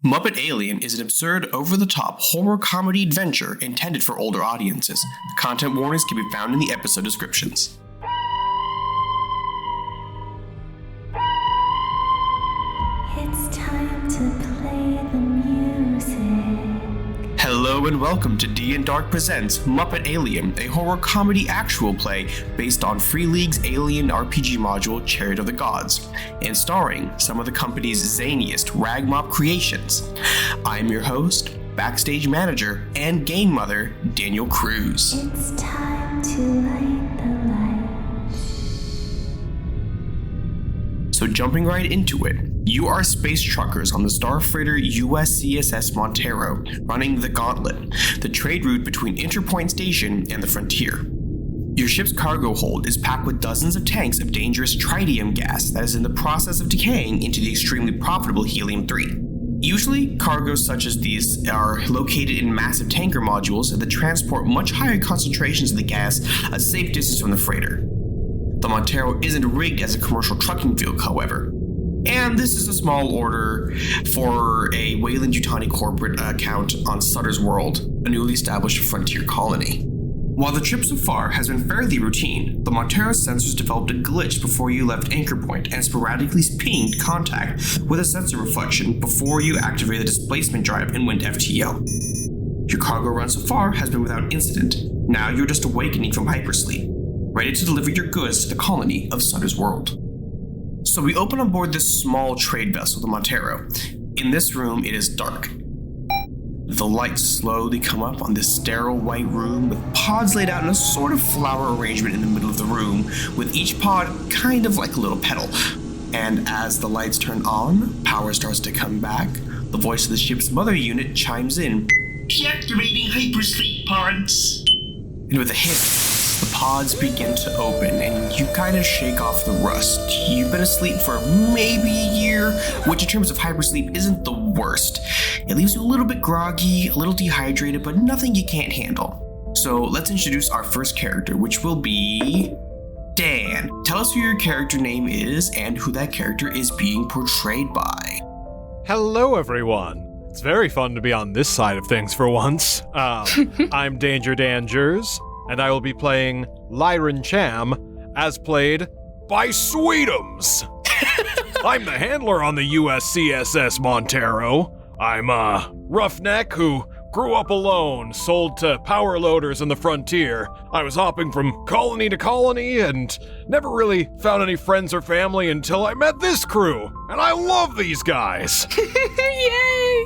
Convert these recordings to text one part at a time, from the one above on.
Muppet Alien is an absurd, over-the-top horror comedy adventure intended for older audiences. Content warnings can be found in the episode descriptions. It's time to play the music. Hello and welcome to D&Dark presents Muppet Alien, a horror comedy actual play based on Freeleague's Alien RPG module Chariot of the Gods, and starring some of the company's zaniest ragmop creations. I'm your host, backstage manager, and game mother, Daniel Cruz. It's time to light the light. So jumping right into it, you are space truckers on the star freighter USCSS Montero, running the Gauntlet, the trade route between Interpoint Station and the frontier. Your ship's cargo hold is packed with dozens of tanks of dangerous tritium gas that is in the process of decaying into the extremely profitable helium-3. Usually, cargoes such as these are located in massive tanker modules that transport much higher concentrations of the gas a safe distance from the freighter. The Montero isn't rigged as a commercial trucking vehicle, however. And this is a small order for a Weyland corporate account on Sutter's World, a newly established frontier colony. While the trip so far has been fairly routine, the Montero's sensors developed a glitch before you left anchor point and sporadically pinged contact with a sensor reflection before you activated the displacement drive and went FTL. Your cargo run so far has been without incident. Now you're just awakening from hypersleep, ready to deliver your goods to the colony of Sutter's World. So we open on board this small trade vessel, the Montero. In this room, it is dark. The lights slowly come up on this sterile white room with pods laid out in a sort of flower arrangement in the middle of the room, with each pod kind of like a little petal. And as the lights turn on, power starts to come back. The voice of the ship's mother unit chimes in. Deactivating hypersleep pods. And with a hit, the pods begin to open, and you kind of shake off the rust. You've been asleep for maybe a year, which in terms of hypersleep isn't the worst. It leaves you a little bit groggy, a little dehydrated, but nothing you can't handle. So let's introduce our first character, which will be Dan. Tell us who your character name is and who that character is being portrayed by. Hello, everyone. It's very fun to be on this side of things for once. I'm Danger Dan Jerz, and I will be playing Lyron Cham, as played by Sweetums. I'm the handler on the USCSS Montero. I'm a roughneck who grew up alone, sold to power loaders in the frontier. I was hopping from colony to colony and never really found any friends or family until I met this crew, and I love these guys. Yay!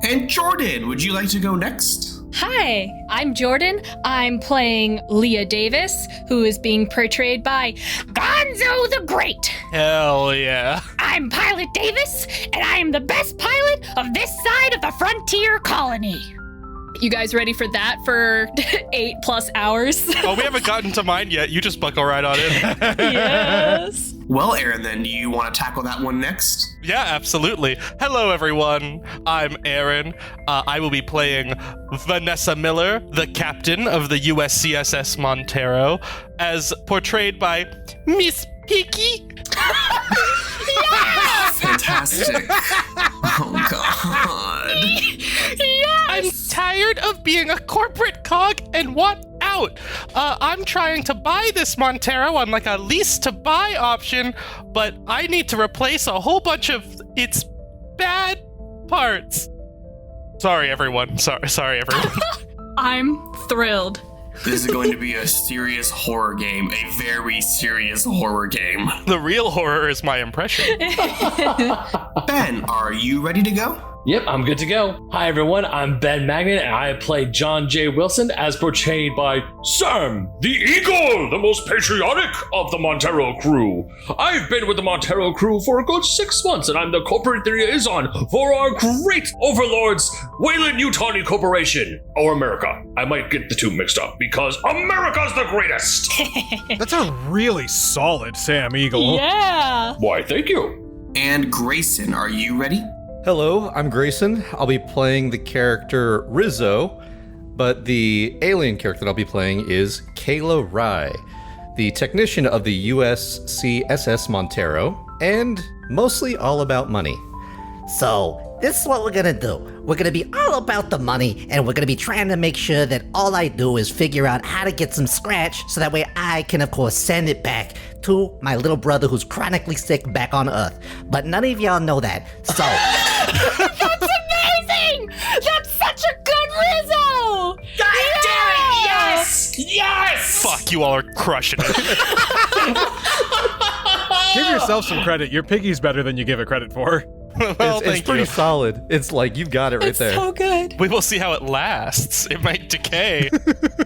And Jordan, would you like to go next? Hi, I'm Jordan. I'm playing Leah Davis, who is being portrayed by Gonzo the Great. Hell yeah. I'm Pilot Davis, and I am the best pilot of this side of the frontier colony. You guys ready for that for 8+ hours? Oh, we haven't gotten to mine yet. You just buckle right on in. Yes. Well, Aaron, then, do you want to tackle that one next? Yeah, absolutely. Hello, everyone. I'm Aaron. I will be playing Vanessa Miller, the captain of the USCSS Montero, as portrayed by Miss Piggy. Yes! Fantastic. Oh, God. Yes! I'm tired of being a corporate cog and want out. I'm trying to buy this Montero on like a lease to buy option, but I need to replace a whole bunch of its bad parts. Sorry, everyone. Sorry, everyone. I'm thrilled. This is going to be a serious horror game, a very serious horror game. The real horror is my impression. Ben, are you ready to go? Yep, I'm good to go. Hi everyone, I'm Ben Magnet, and I play John J. Wilson as portrayed by Sam, the Eagle, the most patriotic of the Montero crew. I've been with the Montero crew for a good 6 months, and I'm the corporate liaison for our great overlords, Weyland Corporation, or America. I might get the two mixed up, because America's the greatest! That's a really solid Sam Eagle. Yeah. Why, thank you. And Grayson, are you ready? Hello, I'm Grayson. I'll be playing the character Rizzo, but the alien character that I'll be playing is Kayla Rye, the technician of the USCSS Montero, and mostly all about money. So, this is what we're gonna do. We're gonna be all about the money, and we're gonna be trying to make sure that all I do is figure out how to get some scratch, so that way I can, of course, send it back to my little brother who's chronically sick back on Earth. But none of y'all know that, so... That's amazing! That's such a good Rizzo! God damn it! Yes! Yes! Fuck, you all are crushing it. Give yourself some credit. Your Piggy's better than you give it credit for. Well, It's pretty solid. It's like, you've got it right there. So good. We will see how it lasts. It might decay.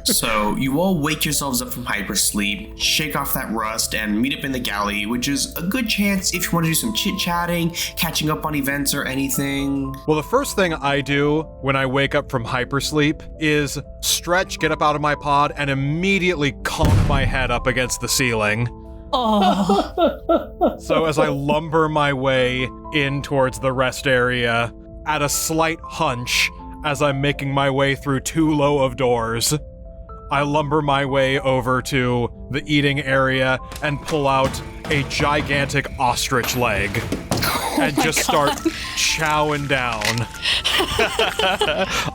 So you all wake yourselves up from hypersleep, shake off that rust, and meet up in the galley, which is a good chance if you want to do some chit-chatting, catching up on events or anything. Well, the first thing I do when I wake up from hypersleep is stretch, get up out of my pod, and immediately conk my head up against the ceiling. Oh. So as I lumber my way in towards the rest area, at a slight hunch as I'm making my way through too low of doors, I lumber my way over to the eating area and pull out a gigantic ostrich leg and just start chowing down.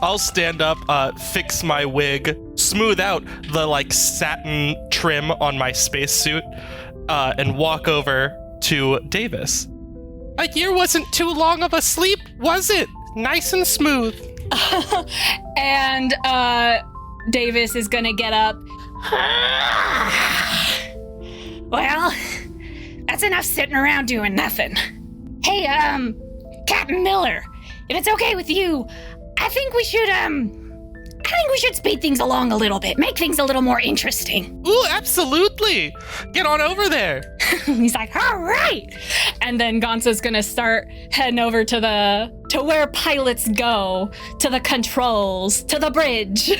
I'll stand up, fix my wig, smooth out the satin trim on my spacesuit, and walk over to Davis. A year wasn't too long of a sleep, was it? Nice and smooth. And Davis is gonna get up. Well, that's enough sitting around doing nothing. Hey, Captain Miller, if it's okay with you, I think we should speed things along a little bit, make things a little more interesting. Ooh, absolutely. Get on over there. He's like, all right. And then Gonzo's gonna start heading over to where pilots go, to the controls, to the bridge.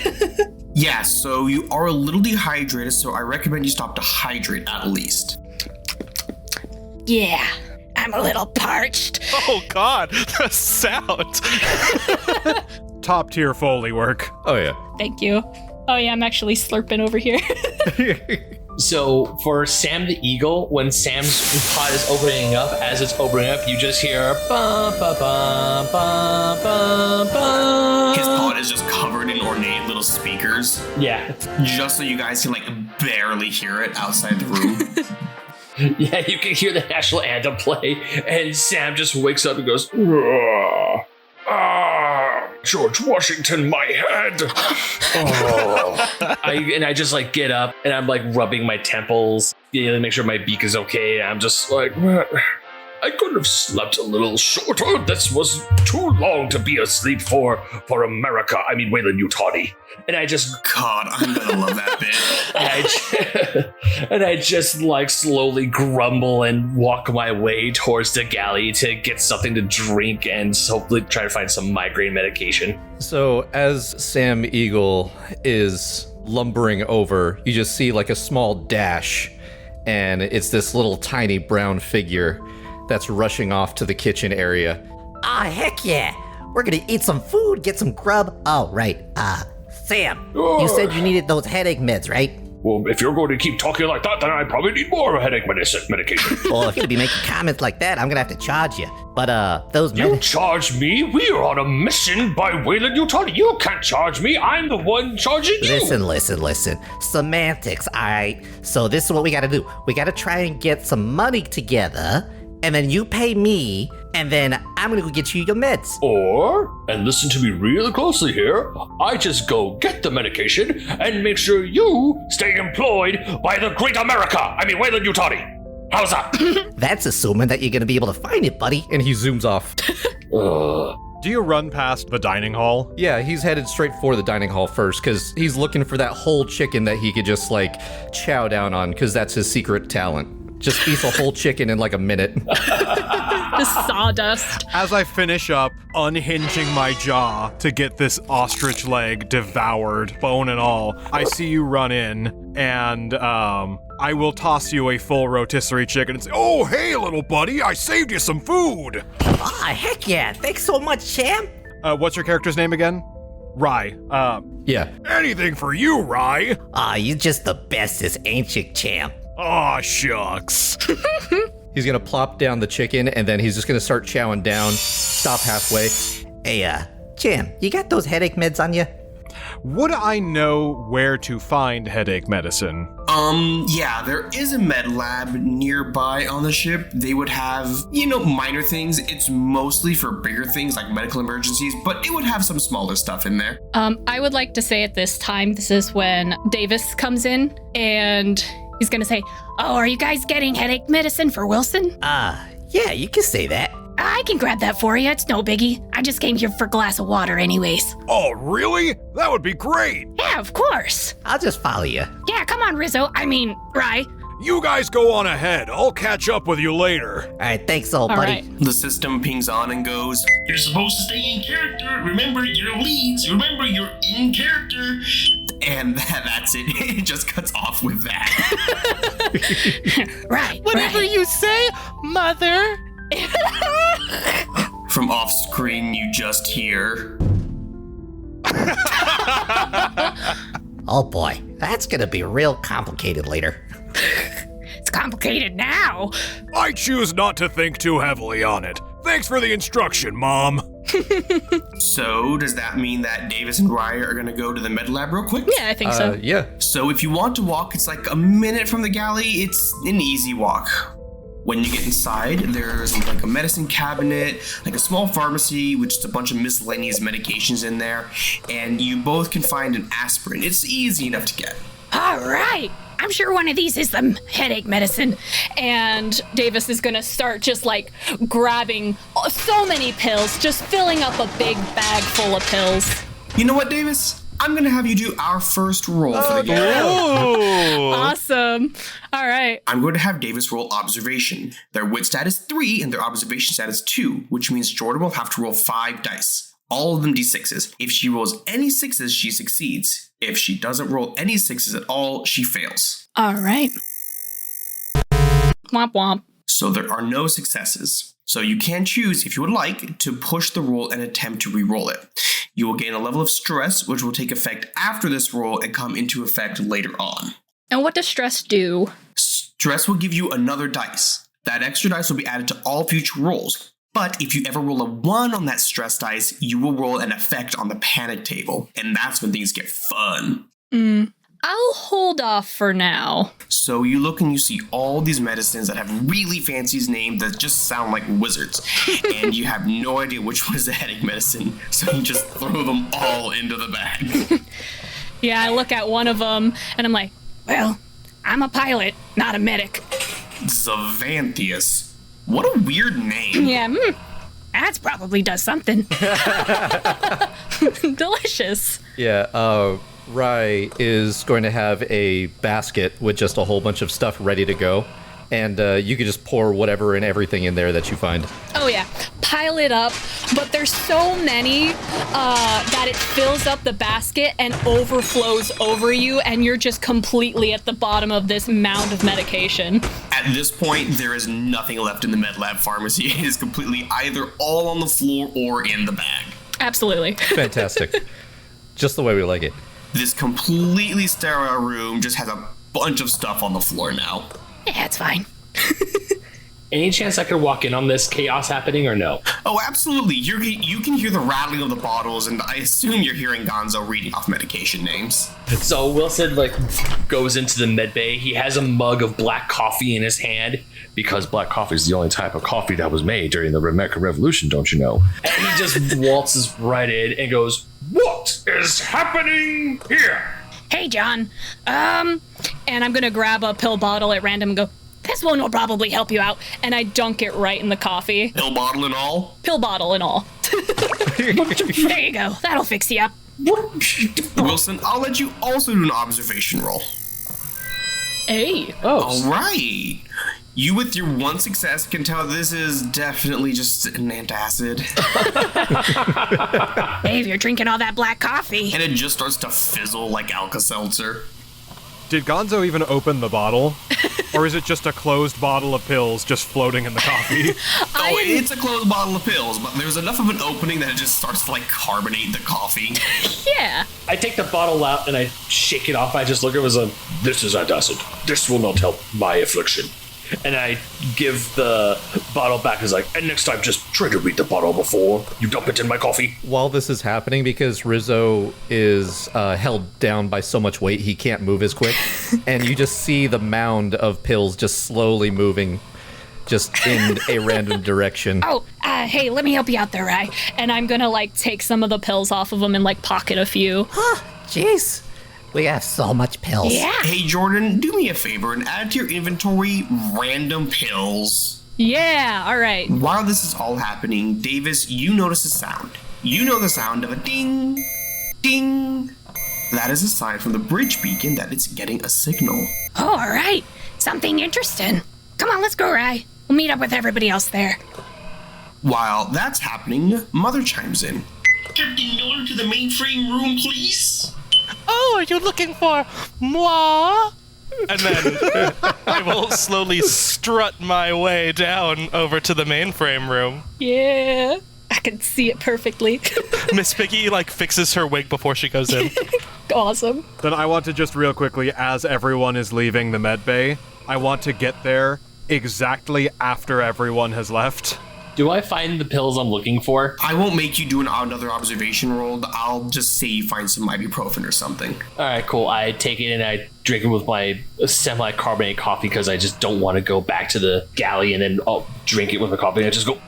Yeah, so you are a little dehydrated, so I recommend you stop to hydrate at least. Yeah, I'm a little parched. Oh God, the sound. Top tier Foley work. Oh, yeah. Thank you. Oh yeah, I'm actually slurping over here. So for Sam the Eagle, when Sam's pod is opening up, as it's opening up, you just hear ba ba ba ba ba ba. His pod is just covered in ornate little speakers, Yeah. just so you guys can barely hear it outside the room. Yeah, you can hear the national anthem play, and Sam just wakes up and goes, "Ah, George Washington, my head." I just get up and I'm rubbing my temples, to make sure my beak is okay. I'm just like, I could have slept a little shorter. This was too long to be asleep for America. I mean, Weyland Yutani. And I just... God, I'm gonna love that bit. and I just slowly grumble and walk my way towards the galley to get something to drink and hopefully try to find some migraine medication. So as Sam Eagle is lumbering over, you just see a small dash, and it's this little tiny brown figure that's rushing off to the kitchen area. Ah, heck yeah! We're gonna eat some food, get some grub. Oh, right. Sam, you said you needed those headache meds, right? Well, if you're going to keep talking like that, then I probably need more headache medication. Well, if you're gonna be making comments like that, I'm gonna have to charge you. But, those You meds... charge me? We are on a mission by Weyland Yutani. You can't charge me. I'm the one charging you. Listen. Semantics, alright? So this is what we gotta do. We gotta try and get some money together, and then you pay me, and then I'm gonna go get you your meds. Or, and listen to me really closely here, I just go get the medication and make sure you stay employed by the great America. I mean, Weyland Yutani. How's that? That's assuming that you're gonna be able to find it, buddy. And he zooms off. Do you run past the dining hall? Yeah, he's headed straight for the dining hall first, because he's looking for that whole chicken that he could just chow down on, because that's his secret talent. Just eats a whole chicken in a minute. The sawdust. As I finish up unhinging my jaw to get this ostrich leg devoured, bone and all, I see you run in, and I will toss you a full rotisserie chicken and say, "Oh, hey, little buddy, I saved you some food." Ah, heck yeah. Thanks so much, Cham. What's your character's name again? Rye. Yeah. Anything for you, Rye. Ah, you're just the bestest, ain't you, Cham? Aw, shucks. He's gonna plop down the chicken, and then he's just gonna start chowing down, stop halfway. Hey, Cham, you got those headache meds on you? Would I know where to find headache medicine? Yeah, there is a med lab nearby on the ship. They would have, minor things. It's mostly for bigger things like medical emergencies, but it would have some smaller stuff in there. I would like to say at this time, this is when Davis comes in and he's gonna say, "Oh, are you guys getting headache medicine for Wilson?" Yeah, you can say that. I can grab that for you. It's no biggie. I just came here for a glass of water anyways. Oh, really? That would be great! Yeah, of course. I'll just follow you. Yeah, come on, Rizzo. Rye. You guys go on ahead. I'll catch up with you later. All right, thanks, old All buddy. right. The system pings on and goes, You're supposed to stay in character. Remember your leads. Remember you're in character. and that's it. It just cuts off with that. Right. Whatever you say, mother. From off screen, you just hear, Oh boy, that's gonna be real complicated later. It's complicated now. I choose not to think too heavily on it. Thanks for the instruction, Mom. So, does that mean that Davis and Rye are gonna go to the med lab real quick? Yeah, I think so. Yeah. So, if you want to walk, it's like a minute from the galley. It's an easy walk. When you get inside, there's like a medicine cabinet, like a small pharmacy with just a bunch of miscellaneous medications in there, and you both can find an aspirin. It's easy enough to get. All right. I'm sure one of these is the headache medicine. And Davis is going to start just like grabbing so many pills, just filling up a big bag full of pills. You know what, Davis? I'm gonna have you do our first roll for the game. Awesome. All right. I'm going to have Davis roll observation. Their wit stat is 3 and their observation stat is 2, which means Jordan will have to roll 5 dice. All of them d6s. If she rolls any 6s, she succeeds. If she doesn't roll any 6s at all, she fails. All right. Womp womp. So there are no successes. So you can choose, if you would like, to push the roll and attempt to re-roll it. You will gain a level of stress, which will take effect after this roll and come into effect later on. And what does stress do? Stress will give you another dice. That extra dice will be added to all future rolls. But if you ever roll a 1 on that stress dice, you will roll an effect on the panic table. And that's when things get fun. I'll hold off for now. So you look and you see all these medicines that have really fancy names that just sound like wizards. And you have no idea which one is the headache medicine. So you just throw them all into the bag. Yeah, I look at one of them and I'm like, well, I'm a pilot, not a medic. Zavanthius. What a weird name. Yeah, that probably does something. Delicious. Yeah, Rye is going to have a basket with just a whole bunch of stuff ready to go. And you can just pour whatever and everything in there that you find. Oh yeah, pile it up, but there's so many that it fills up the basket and overflows over you, and you're just completely at the bottom of this mound of medication. At this point, there is nothing left in the med lab pharmacy. It is completely either all on the floor or in the bag. Absolutely. Fantastic. Just the way we like it. This completely sterile room just has a bunch of stuff on the floor now. Yeah, it's fine. Any chance I could walk in on this chaos happening or no? Oh, absolutely. You can hear the rattling of the bottles, and I assume you're hearing Gonzo reading off medication names. So Wilson goes into the med bay. He has a mug of black coffee in his hand because black coffee is the only type of coffee that was made during the American Revolution, don't you know? And he just waltzes right in and goes, "What is happening here?" Hey, John. And I'm gonna grab a pill bottle at random and go, this one will probably help you out. And I dunk it right in the coffee. Pill bottle and all? Pill bottle and all. There you go. That'll fix you up. Wilson, I'll let you also do an observation roll. Hey. All right. You, with your 1 success, can tell this is definitely just an antacid. Hey, if you're drinking all that black coffee. And it just starts to fizzle like Alka-Seltzer. Did Gonzo even open the bottle? Or is it just a closed bottle of pills just floating in the coffee? Oh, it's a closed bottle of pills, but there's enough of an opening that it just starts to, carbonate the coffee. Yeah. I take the bottle out and I shake it off. I just look at it as this is antacid. This will not help my affliction. And I give the bottle back. It's like, and next time, just try to read the bottle before you dump it in my coffee. While this is happening, because Rizzo is held down by so much weight, he can't move as quick. And you just see the mound of pills just slowly moving just in a random direction. Oh, hey, let me help you out there, Rye. And I'm gonna, like, take some of the pills off of him and, like, pocket a few. Huh, jeez. We have so much pills. Yeah. Hey, Jordan, do me a favor and add to your inventory random pills. Yeah, all right. While this is all happening, Davis, you notice a sound. You know the sound of a ding, ding. That is a sign from the bridge beacon that it's getting a signal. Oh, all right. Something interesting. Come on, let's go, Rye. We'll meet up with everybody else there. While that's happening, Mother chimes in. Captain Miller to the mainframe room, please. Oh, are you looking for moi? And then I will slowly strut my way down over to the mainframe room. Yeah, I can see it perfectly. Miss Piggy, like, fixes her wig before she goes in. Awesome. Then I want to just real quickly, as everyone is leaving the med bay, I want to get there exactly after everyone has left. Do I find the pills I'm looking for? I won't make you do another observation roll. I'll just say you find some ibuprofen or something. All right, cool. I take it and I drink it with my semi-carbonated coffee because I just don't want to go back to the galley and then drink it with my coffee. And I just go,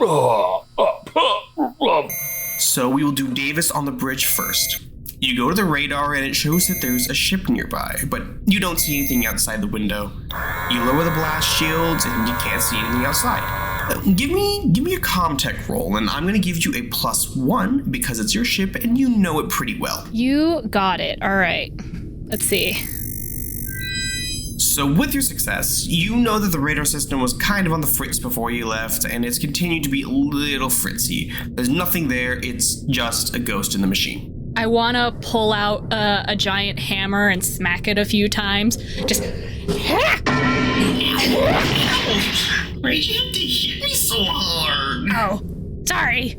So we will do Davis on the bridge first. You go to the radar and it shows that there's a ship nearby, but you don't see anything outside the window. You lower the blast shields and you can't see anything outside. Give me a comm-tech roll, and I'm gonna give you a +1 because it's your ship and you know it pretty well. You got it. All right. Let's see. So with your success, you know that the radar system was kind of on the fritz before you left, and it's continued to be a little fritzy. There's nothing there, it's just a ghost in the machine. I want to pull out a giant hammer and smack it a few times. Just... Why'd you have to hit me so hard? Oh, sorry.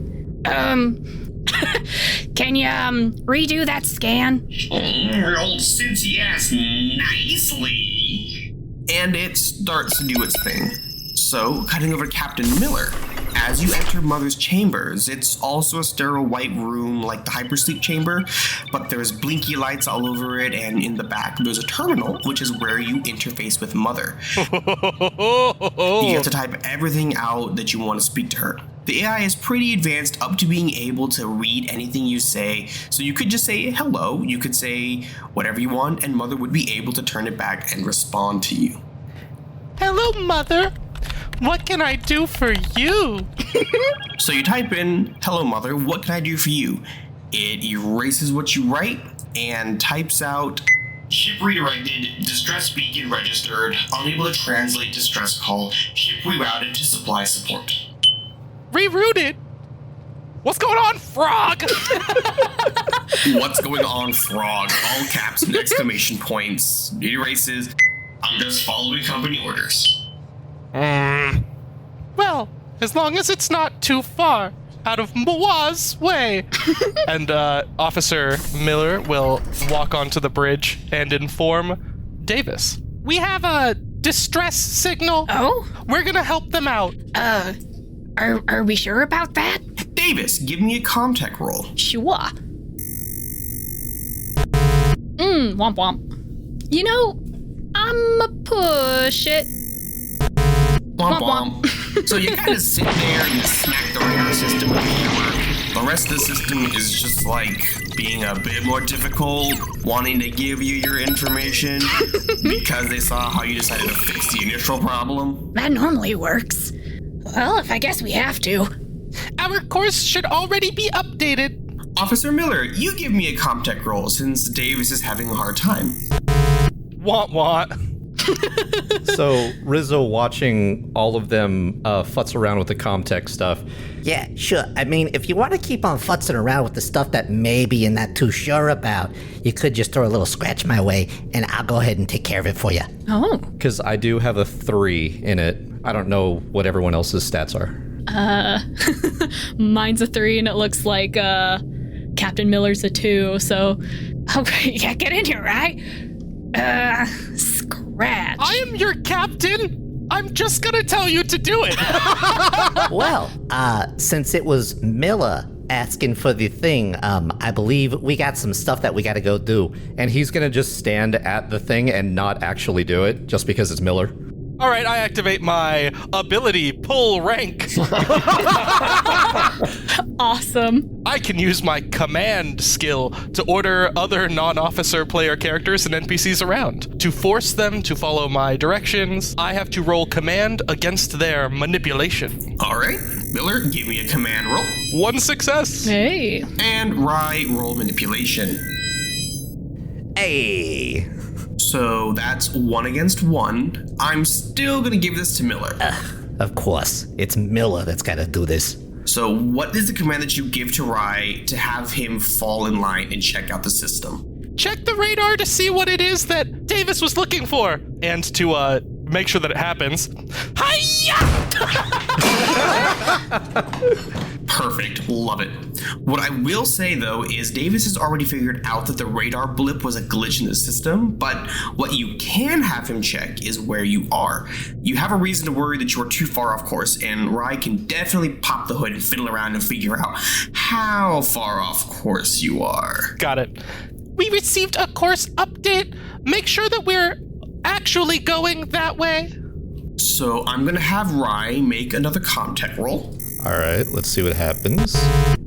Can you, redo that scan? Old Cincy ass nicely. And it starts to do its thing. So, cutting over to Captain Miller. As you enter Mother's chambers, it's also a sterile white room like the hypersleep chamber, but there's blinky lights all over it, and in the back there's a terminal, which is where you interface with Mother. You have to type everything out that you want to speak to her. The AI is pretty advanced up to being able to read anything you say, so you could just say hello, you could say whatever you want, and Mother would be able to turn it back and respond to you. Hello, Mother. What can I do for you? So you type in, hello mother, what can I do for you? It erases what you write and types out, Ship redirected, distress beacon registered, unable to translate distress call, ship rerouted to supply support. Rerouted? What's going on, frog? what's going on, frog? All caps and exclamation points. It erases, I'm just following company orders. Well, as long as it's not too far out of Moa's way. And Officer Miller will walk onto the bridge and inform Davis. We have a distress signal. Oh? We're gonna help them out. Are we sure about that? Davis, give me a comm-tech roll. Sure. Womp womp. You know, I'ma push it. Womp womp. So you kind of sit there and you smack the radar system with a hammer. The rest of the system is just like being a bit more difficult, wanting to give you your information because they saw how you decided to fix the initial problem. That normally works. Well, if I guess we have to. Our course should already be updated. Officer Miller, you give me a comm-tech roll since Davis is having a hard time. Want. So Rizzo watching all of them futz around with the comm-tech stuff. Yeah, sure. I mean, if you want to keep on futzing around with the stuff that maybe you're not too sure about, you could just throw a little scratch my way, and I'll go ahead and take care of it for you. Oh. Because I do have a 3 in it. I don't know what everyone else's stats are. Mine's a 3, and it looks like Captain Miller's a 2. So, okay, yeah, get in here, right? Scratch. I am your captain. I'm just gonna tell you to do it. Well, since it was Miller asking for the thing, I believe we got some stuff that we gotta go do. And he's gonna just stand at the thing and not actually do it, just because it's Miller. All right, I activate my ability pull rank. Awesome. I can use my command skill to order other non-officer player characters and NPCs around. To force them to follow my directions, I have to roll command against their manipulation. All right, Miller, give me a command roll. 1 success. Hey. And Rye, roll manipulation. Hey! So that's 1 against 1. I'm still gonna give this to Miller. Of course, it's Miller that's gotta do this. So what is the command that you give to Rye to have him fall in line and check out the system? Check the radar to see what it is that Davis was looking for, and to make sure that it happens. Hiya! Perfect, love it. What I will say though is Davis has already figured out that the radar blip was a glitch in the system, but what you can have him check is where you are. You have a reason to worry that you're too far off course, and Rye can definitely pop the hood and fiddle around and figure out how far off course you are. Got it. We received a course update. Make sure that we're actually going that way. So I'm gonna have Rye make another contact roll. All right, let's see what happens.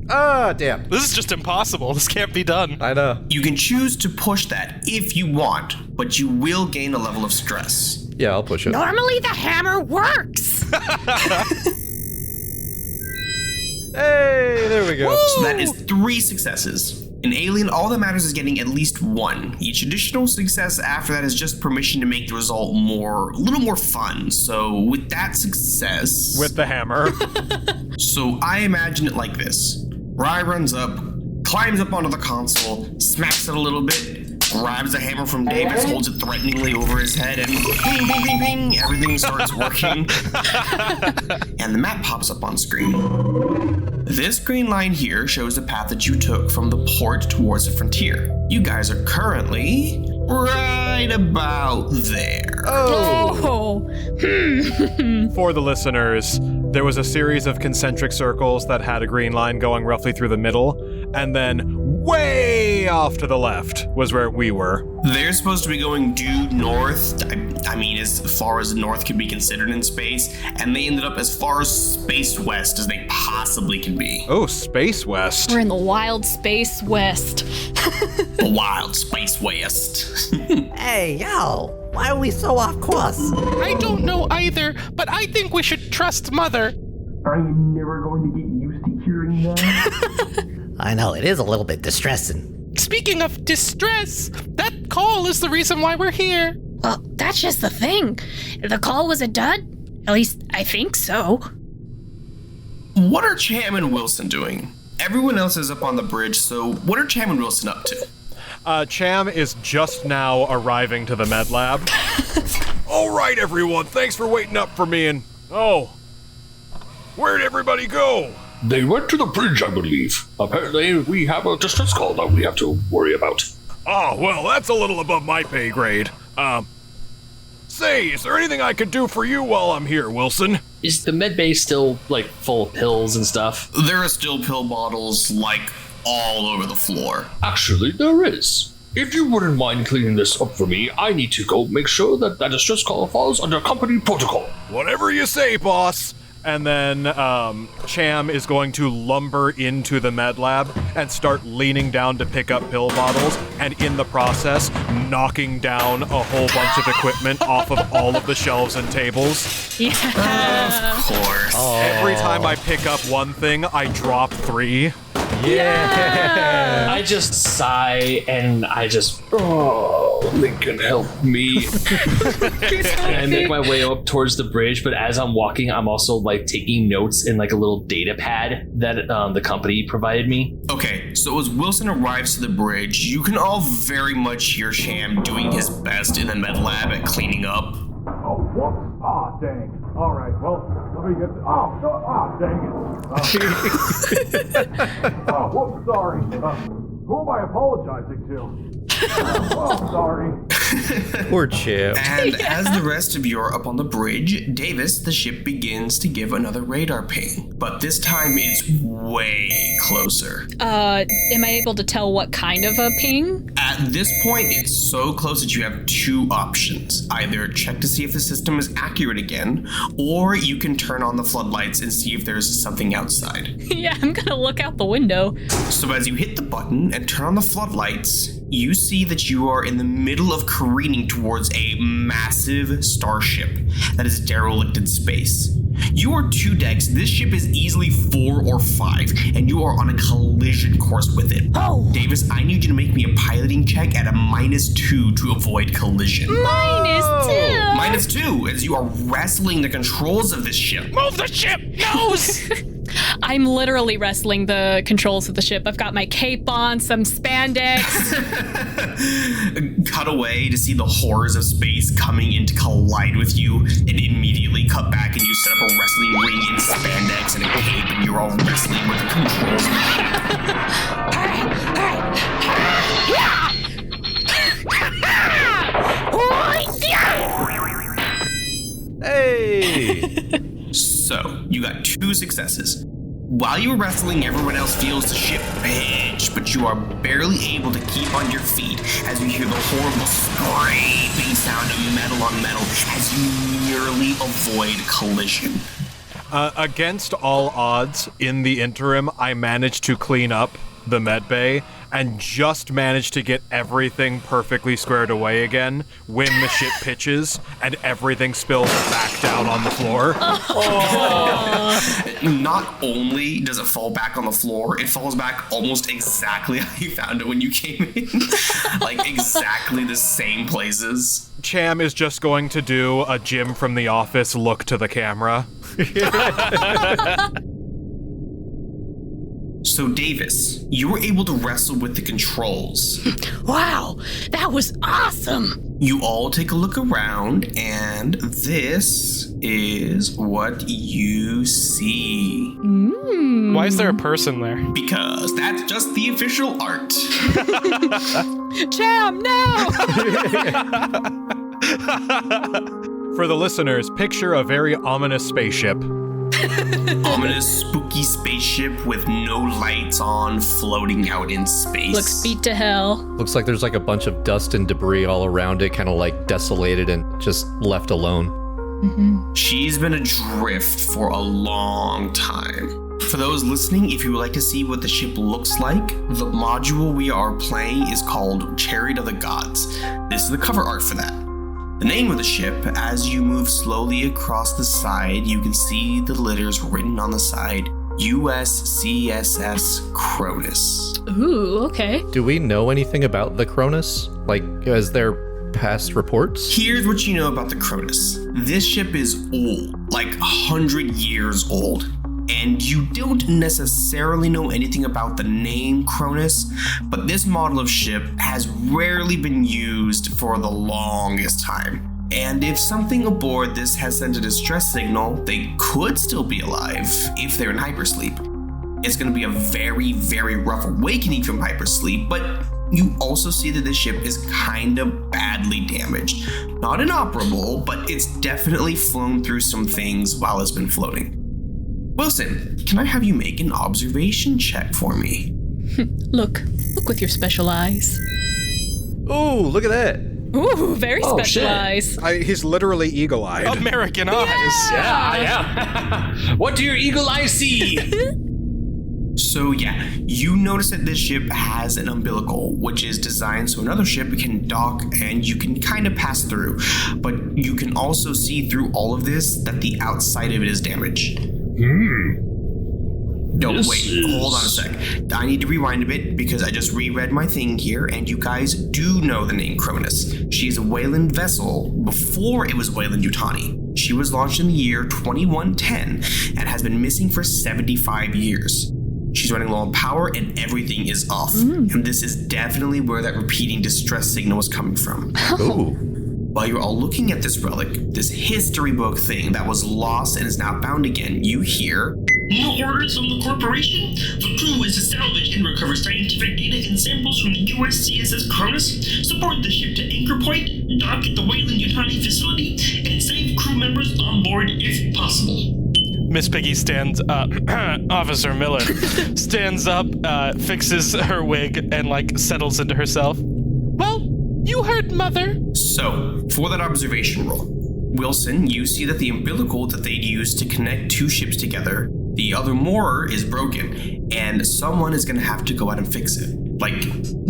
Ah, damn. This is just impossible. This can't be done. I know. You can choose to push that if you want, but you will gain a level of stress. Yeah, I'll push it. Normally the hammer works. Hey, there we go. So that is 3 successes. In Alien, all that matters is getting at least 1. Each additional success after that is just permission to make the result a little more fun. So with that success... With the hammer. So I imagine it like this. Rye runs up, climbs up onto the console, smacks it a little bit, grabs a hammer from Davis, holds it threateningly over his head, and ping, ping, ping, ping, everything starts working. And the map pops up on screen. This green line here shows the path that you took from the port towards the frontier. You guys are currently right about there. Oh. For the listeners, there was a series of concentric circles that had a green line going roughly through the middle, and then way off to the left was where we were. They're supposed to be going due north, I mean as far as north can be considered in space, and they ended up as far as space west as they possibly can be. Oh, Space West. We're in the wild space west. The wild space west. Hey, yo! Why are we so off course? I don't know either, but I think we should trust Mother. Are you never going to get used to hearing that? I know, it is a little bit distressing. Speaking of distress, that call is the reason why we're here. Well, that's just the thing. The call was a dud. At least, I think so. What are Cham and Wilson doing? Everyone else is up on the bridge, so what are Cham and Wilson up to? Cham is just now arriving to the med lab. All right, everyone, thanks for waiting up for me and... Oh, where'd everybody go? They went to the bridge, I believe. Apparently, we have a distress call that we have to worry about. Oh, well, that's a little above my pay grade. Say, is there anything I could do for you while I'm here, Wilson? Is the med bay still, full of pills and stuff? There are still pill bottles, all over the floor. Actually, there is. If you wouldn't mind cleaning this up for me, I need to go make sure that distress call falls under company protocol. Whatever you say, boss. And then Cham is going to lumber into the med lab and start leaning down to pick up pill bottles, and in the process, knocking down a whole bunch of equipment off of all of the shelves and tables. Yeah. Of course. Every time I pick up one thing, I drop 3. Yeah. I just sigh and Lincoln, help me. And I make my way up towards the bridge, but as I'm walking, I'm also taking notes in a little data pad that the company provided me. Okay, so as Wilson arrives to the bridge, you can all very much hear Cham doing his best in the med lab at cleaning up. Oh, whoops. Aw, dang. All right, well, let me get dang it. Oh, whoops, sorry. Who am I apologizing to? Oh, sorry. Poor Cham. And as the rest of you are up on the bridge, Davis, the ship begins to give another radar ping. But this time it's way closer. Am I able to tell what kind of a ping? At this point, it's so close that you have two options. Either check to see if the system is accurate again, or you can turn on the floodlights and see if there's something outside. Yeah, I'm gonna look out the window. So as you hit the button and turn on the floodlights, you see that you are in the middle of careening towards a massive starship that is derelict in space. You are 2 decks. This ship is easily 4 or 5, and you are on a collision course with it. Oh! Davis, I need you to make me a piloting check at a -2 to avoid collision. -2? -2, as you are wrestling the controls of this ship. Move the ship! Nose! I'm literally wrestling the controls of the ship. I've got my cape on, some spandex. Cut away to see the horrors of space coming in to collide with you, and immediately cut back and you set up a wrestling ring in spandex and a cape, and you're all wrestling with the controls. Hey! So, you got 2 successes. While you were wrestling, everyone else feels the ship pinch, but you are barely able to keep on your feet as you hear the horrible scraping sound of metal on metal as you nearly avoid collision. Against all odds, in the interim, I managed to clean up the med bay and just managed to get everything perfectly squared away again when the ship pitches and everything spills back down on the floor. Not only does it fall back on the floor, it falls back almost exactly how you found it when you came in. Like exactly the same places. Cham is just going to do a Jim from The Office look to the camera. So Davis, you were able to wrestle with the controls. Wow, that was awesome. You all take a look around, and this is what you see. Why is there a person there? Because that's just the official art. Cham, no! For the listeners, picture a very ominous spaceship. Ominous, spooky spaceship with no lights on, floating out in space. Looks beat to hell. Looks like there's like a bunch of dust and debris all around it, kind of like desolated and just left alone. Mm-hmm. She's been adrift for a long time. For those listening, if you would like to see what the ship looks like, the module we are playing is called Chariot of the Gods. This is the cover art for that. The name of the ship, as you move slowly across the side, you can see the letters written on the side, USCSS Chronus. Ooh, okay. Do we know anything about the Chronus? Like, is there past reports? Here's what you know about the Chronus. This ship is old, like 100 years old. And you don't necessarily know anything about the name Chronus, but this model of ship has rarely been used for the longest time. And if something aboard this has sent a distress signal, they could still be alive if they're in hypersleep. It's going to be a very, very rough awakening from hypersleep, but you also see that this ship is kind of badly damaged. Not inoperable, but it's definitely flown through some things while it's been floating. Wilson, can I have you make an observation check for me? Look with your special eyes. Ooh, look at that. Ooh, very Oh, special shit. eyes. He's literally eagle-eyed. American eyes. Yeah. What do your eagle eyes see? So yeah, you notice that this ship has an umbilical, which is designed so another ship can dock and you can kind of pass through. But you can also see through all of this that the outside of it is damaged. No, wait, hold on a sec. I need to rewind a bit because I just reread my thing here, and you guys do know the name Cronus. She's a Weyland vessel before it was Weyland Yutani. She was launched in the year 2110 and has been missing for 75 years. She's running low on power and everything is off. And this is definitely where that repeating distress signal was coming from. Ooh. While you're all looking at this relic, this history book thing that was lost and is now found again, you hear... New orders from the corporation? The crew is to salvage and recover scientific data in and samples from the USCSS Chronus, support the ship to anchor point, dock at the Weyland Yutani facility, and save crew members on board if possible. Miss Piggy stands up. Officer Miller stands up, fixes her wig, and settles into herself. Well, you heard Mother. So, for that observation roll, Wilson, you see that the umbilical that they'd used to connect two ships together, the other moorer is broken, and someone is going to have to go out and fix it.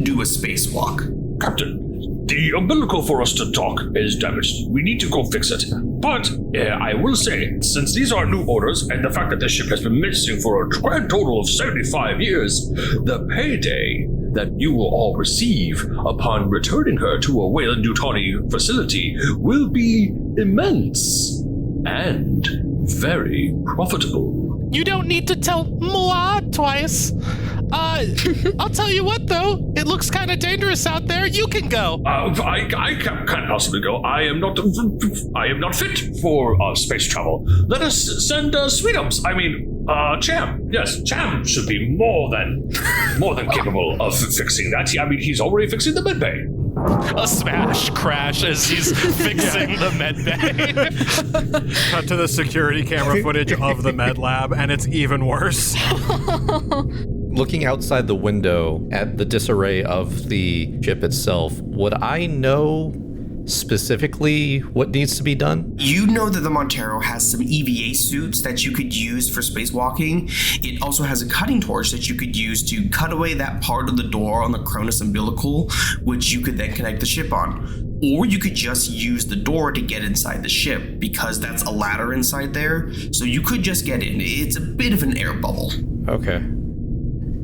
Do a spacewalk. Captain, the umbilical for us to dock is damaged. We need to go fix it. But I will say, since these are new orders, and the fact that the ship has been missing for a grand total of 75 years, the payday that you will all receive upon returning her to a Weyland Yutani facility will be immense and very profitable. You don't need to tell moi twice. I'll tell you what, though. It looks kind of dangerous out there. You can go. I can't possibly go. I am not fit for space travel. Let us send Sweetums. Cham. Yes, Cham should be more than capable of fixing that. He's already fixing the medbay. A smash crash as he's fixing the medbay. Cut to the security camera footage of the med lab, and it's even worse. Looking outside the window at the disarray of the ship itself, would I know specifically what needs to be done? You know that the Montero has some EVA suits that you could use for spacewalking. It also has a cutting torch that you could use to cut away that part of the door on the Cronus umbilical, which you could then connect the ship on. Or you could just use the door to get inside the ship, because that's a ladder inside there, so you could just get in. It's a bit of an air bubble. Okay.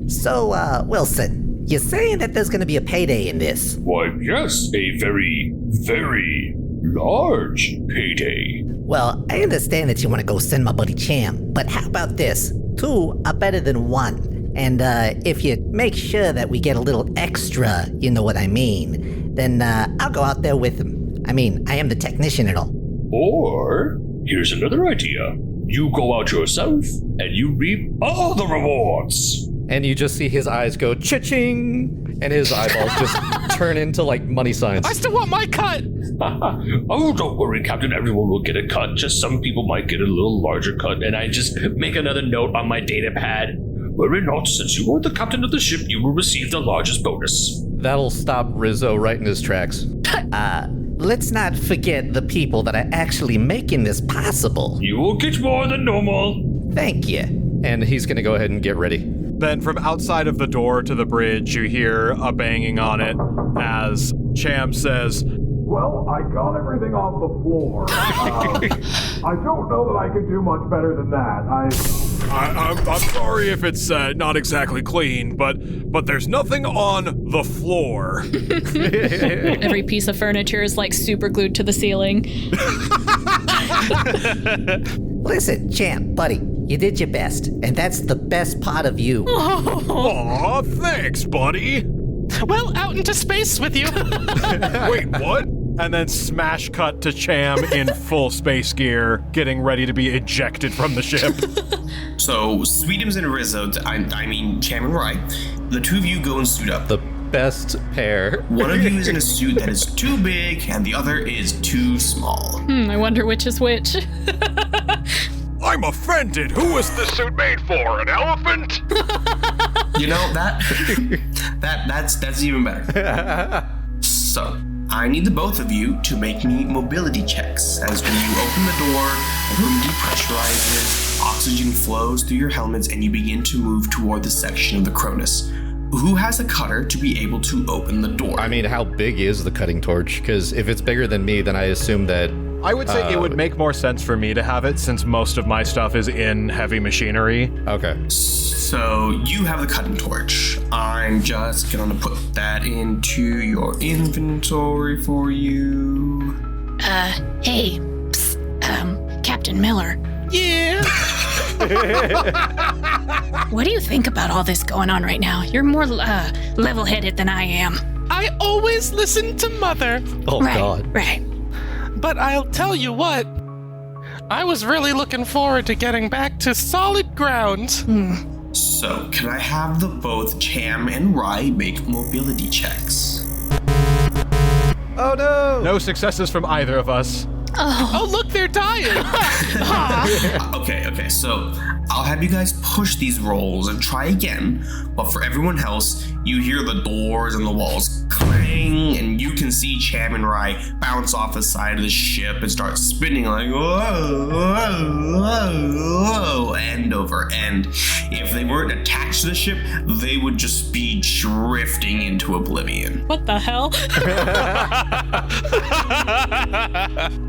So, Wilson, you're saying that there's gonna be a payday in this? Why, yes, a very, very large payday. Well, I understand that you want to go send my buddy Cham, but how about this? 2 are better than 1. And if you make sure that we get a little extra, you know what I mean, then I'll go out there with him. I am the technician and all. Or, here's another idea. You go out yourself, and you reap all the rewards. And you just see his eyes go cha-ching, and his eyeballs just turn into money signs. I still want my cut. Oh, don't worry, Captain. Everyone will get a cut. Just some people might get a little larger cut. And I just make another note on my data pad. Worry not, since you are the captain of the ship, you will receive the largest bonus. That'll stop Rizzo right in his tracks. Let's not forget the people that are actually making this possible. You will get more than normal. Thank you. And he's gonna go ahead and get ready. Then from outside of the door to the bridge, you hear a banging on it as Cham says, "Well, I got everything off the floor. I don't know that I could do much better than that. I'm sorry if it's not exactly clean, but there's nothing on the floor." Every piece of furniture is super glued to the ceiling. Listen, Cham, buddy, you did your best, and that's the best part of you. Aw, thanks, buddy. Well, out into space with you. Wait, what? And then smash cut to Cham in full space gear, getting ready to be ejected from the ship. So, Sweetums and Rizzo, Cham and Rye, the two of you go and suit up. The best pair. One of you is in a suit that is too big, and the other is too small. I wonder which is which. I'm offended. Who is this suit made for? An elephant? You know, that's even better. So, I need the both of you to make me mobility checks, as when you open the door, the room depressurizes, oxygen flows through your helmets, and you begin to move toward the section of the Cronus. Who has a cutter to be able to open the door? How big is the cutting torch? Because if it's bigger than me, then I assume that... I would say it would make more sense for me to have it, since most of my stuff is in heavy machinery. Okay. So you have the cutting torch. I'm just gonna put that into your inventory for you. Hey, Captain Miller. Yeah. What do you think about all this going on right now? You're more level-headed than I am. I always listen to Mother. Oh, right, God. Right. But I'll tell you what, I was really looking forward to getting back to solid ground. So, can I have both Cham and Rye make mobility checks? Oh no! No successes from either of us. Oh, look, they're dying. Okay, so I'll have you guys push these rolls and try again, but for everyone else, you hear the doors and the walls clang, and you can see Cham and Rye bounce off the side of the ship and start spinning like whoa, whoa, whoa, whoa, end over end. If they weren't attached to the ship, they would just be drifting into oblivion. What the hell?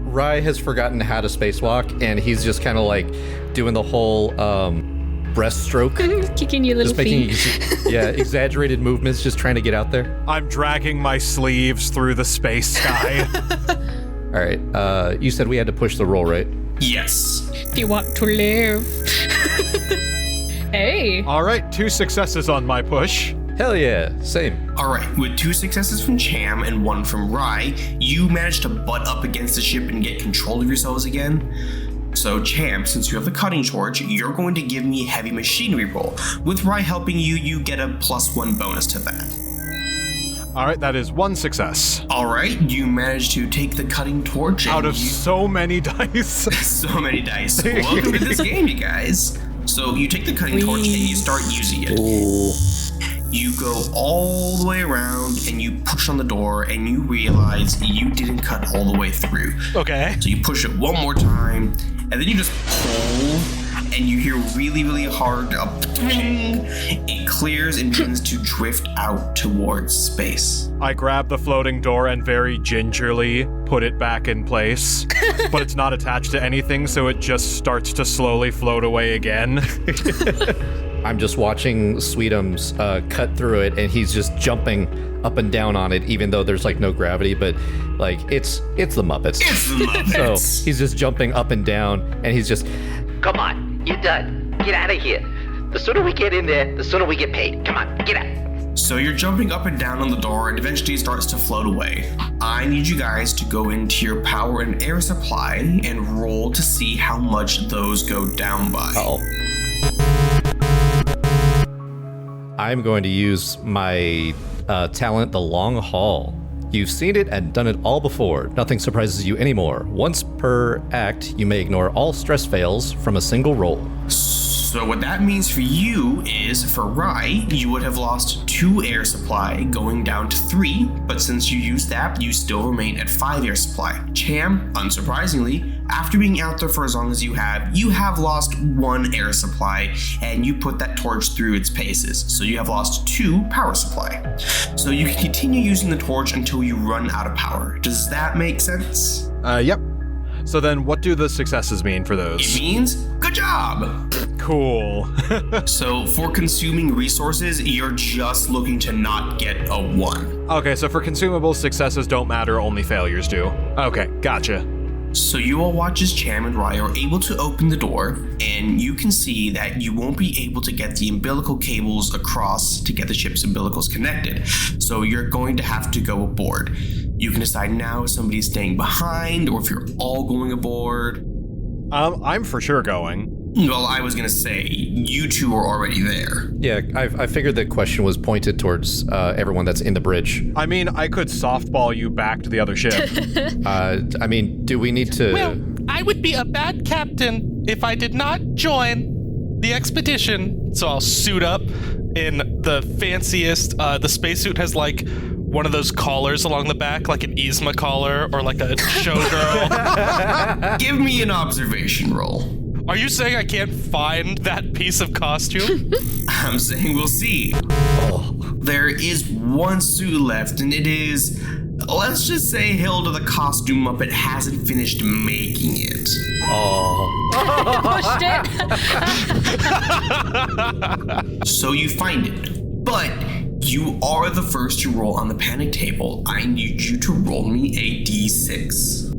Rye has forgotten how to spacewalk, and he's just kind of like doing the whole breaststroke. Kicking your little feet. Exaggerated movements, just trying to get out there. I'm dragging my sleeves through the space sky. All right, you said we had to push the roll, right? Yes. If you want to live. Hey. All right, 2 successes on my push. Hell yeah, same. Alright, with 2 successes from Cham and 1 from Rye, you managed to butt up against the ship and get control of yourselves again. So Cham, since you have the cutting torch, you're going to give me a heavy machinery roll. With Rye helping you, you get a +1 bonus to that. All right, that is 1 success. Alright, you managed to take the cutting torch out of so many dice. So many dice. Welcome to this game, you guys. So you take the cutting torch and you start using it. Ooh. You go all the way around and you push on the door and you realize you didn't cut all the way through. Okay. So you push it one more time and then you just pull and you hear really, really hard. It clears and begins to drift out towards space. I grab the floating door and very gingerly put it back in place, but it's not attached to anything, so it just starts to slowly float away again. I'm just watching Sweetums cut through it, and he's just jumping up and down on it, even though there's like no gravity. But like it's the Muppets. It's the Muppets. So he's just jumping up and down, and he's just, Come on, you're done. Get out of here. The sooner we get in there, the sooner we get paid. Come on, get out. So you're jumping up and down on the door and eventually it starts to float away. I need you guys to go into your power and air supply and roll to see how much those go down by. I'm going to use my talent, the long haul. You've seen it and done it all before. Nothing surprises you anymore. Once per act, you may ignore all stress fails from a single roll. So what that means for you is, for Rye, you would have lost 2 air supply, going down to 3, but since you used that, you still remain at 5 air supply. Cham, unsurprisingly, after being out there for as long as you have lost 1 air supply, and you put that torch through its paces, so you have lost 2 power supply. So you can continue using the torch until you run out of power. Does that make sense? Yep. So then what do the successes mean for those? It means, good job! Cool. So for consuming resources, you're just looking to not get a 1. Okay, so for consumables, successes don't matter, only failures do. Okay, gotcha. So you all watch as Cham and Rye are able to open the door, and you can see that you won't be able to get the umbilical cables across to get the ship's umbilicals connected. So you're going to have to go aboard. You can decide now if somebody's staying behind or if you're all going aboard. I'm for sure going. Well, I was gonna say, you 2 are already there. Yeah, I figured the question was pointed towards everyone that's in the bridge. I mean, I could softball you back to the other ship. I mean, do we need to... Well, I would be a bad captain if I did not join the expedition, so I'll suit up in the fanciest, the spacesuit has like one of those collars along the back, like an Yzma collar or like a showgirl. Give me an observation roll. Are you saying I can't find that piece of costume? I'm saying we'll see. There is 1 suit left, and it is, let's just say Hilda the costume Muppet hasn't finished making it. Pushed it. So you find it, but you are the first to roll on the panic table. I need you to roll me a d6.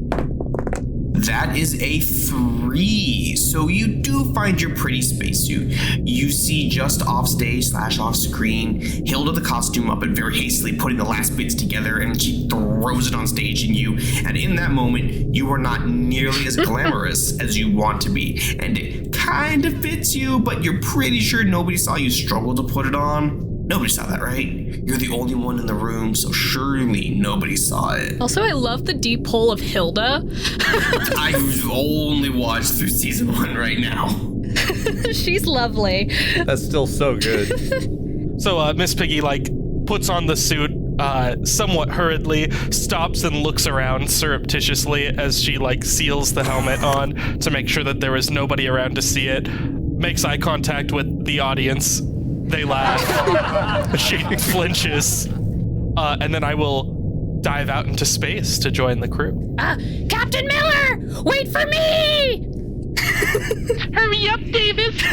That is a 3, so you do find your pretty spacesuit. You see just off stage / off screen, Hilda the costume Muppet very hastily putting the last bits together, and she throws it on stage in you, and in that moment, you are not nearly as glamorous as you want to be, and it kind of fits you, but you're pretty sure nobody saw you struggle to put it on. Nobody saw that, right? You're the only one in the room, so surely nobody saw it. Also, I love the deep pull of Hilda. I've only watched through season 1 right now. She's lovely. That's still so good. So Miss Piggy, puts on the suit somewhat hurriedly, stops and looks around surreptitiously as she, seals the helmet on to make sure that there is nobody around to see it, makes eye contact with the audience. They laugh. She flinches. And then I will dive out into space to join the crew. Captain Miller! Wait for me! Hurry up, Davis!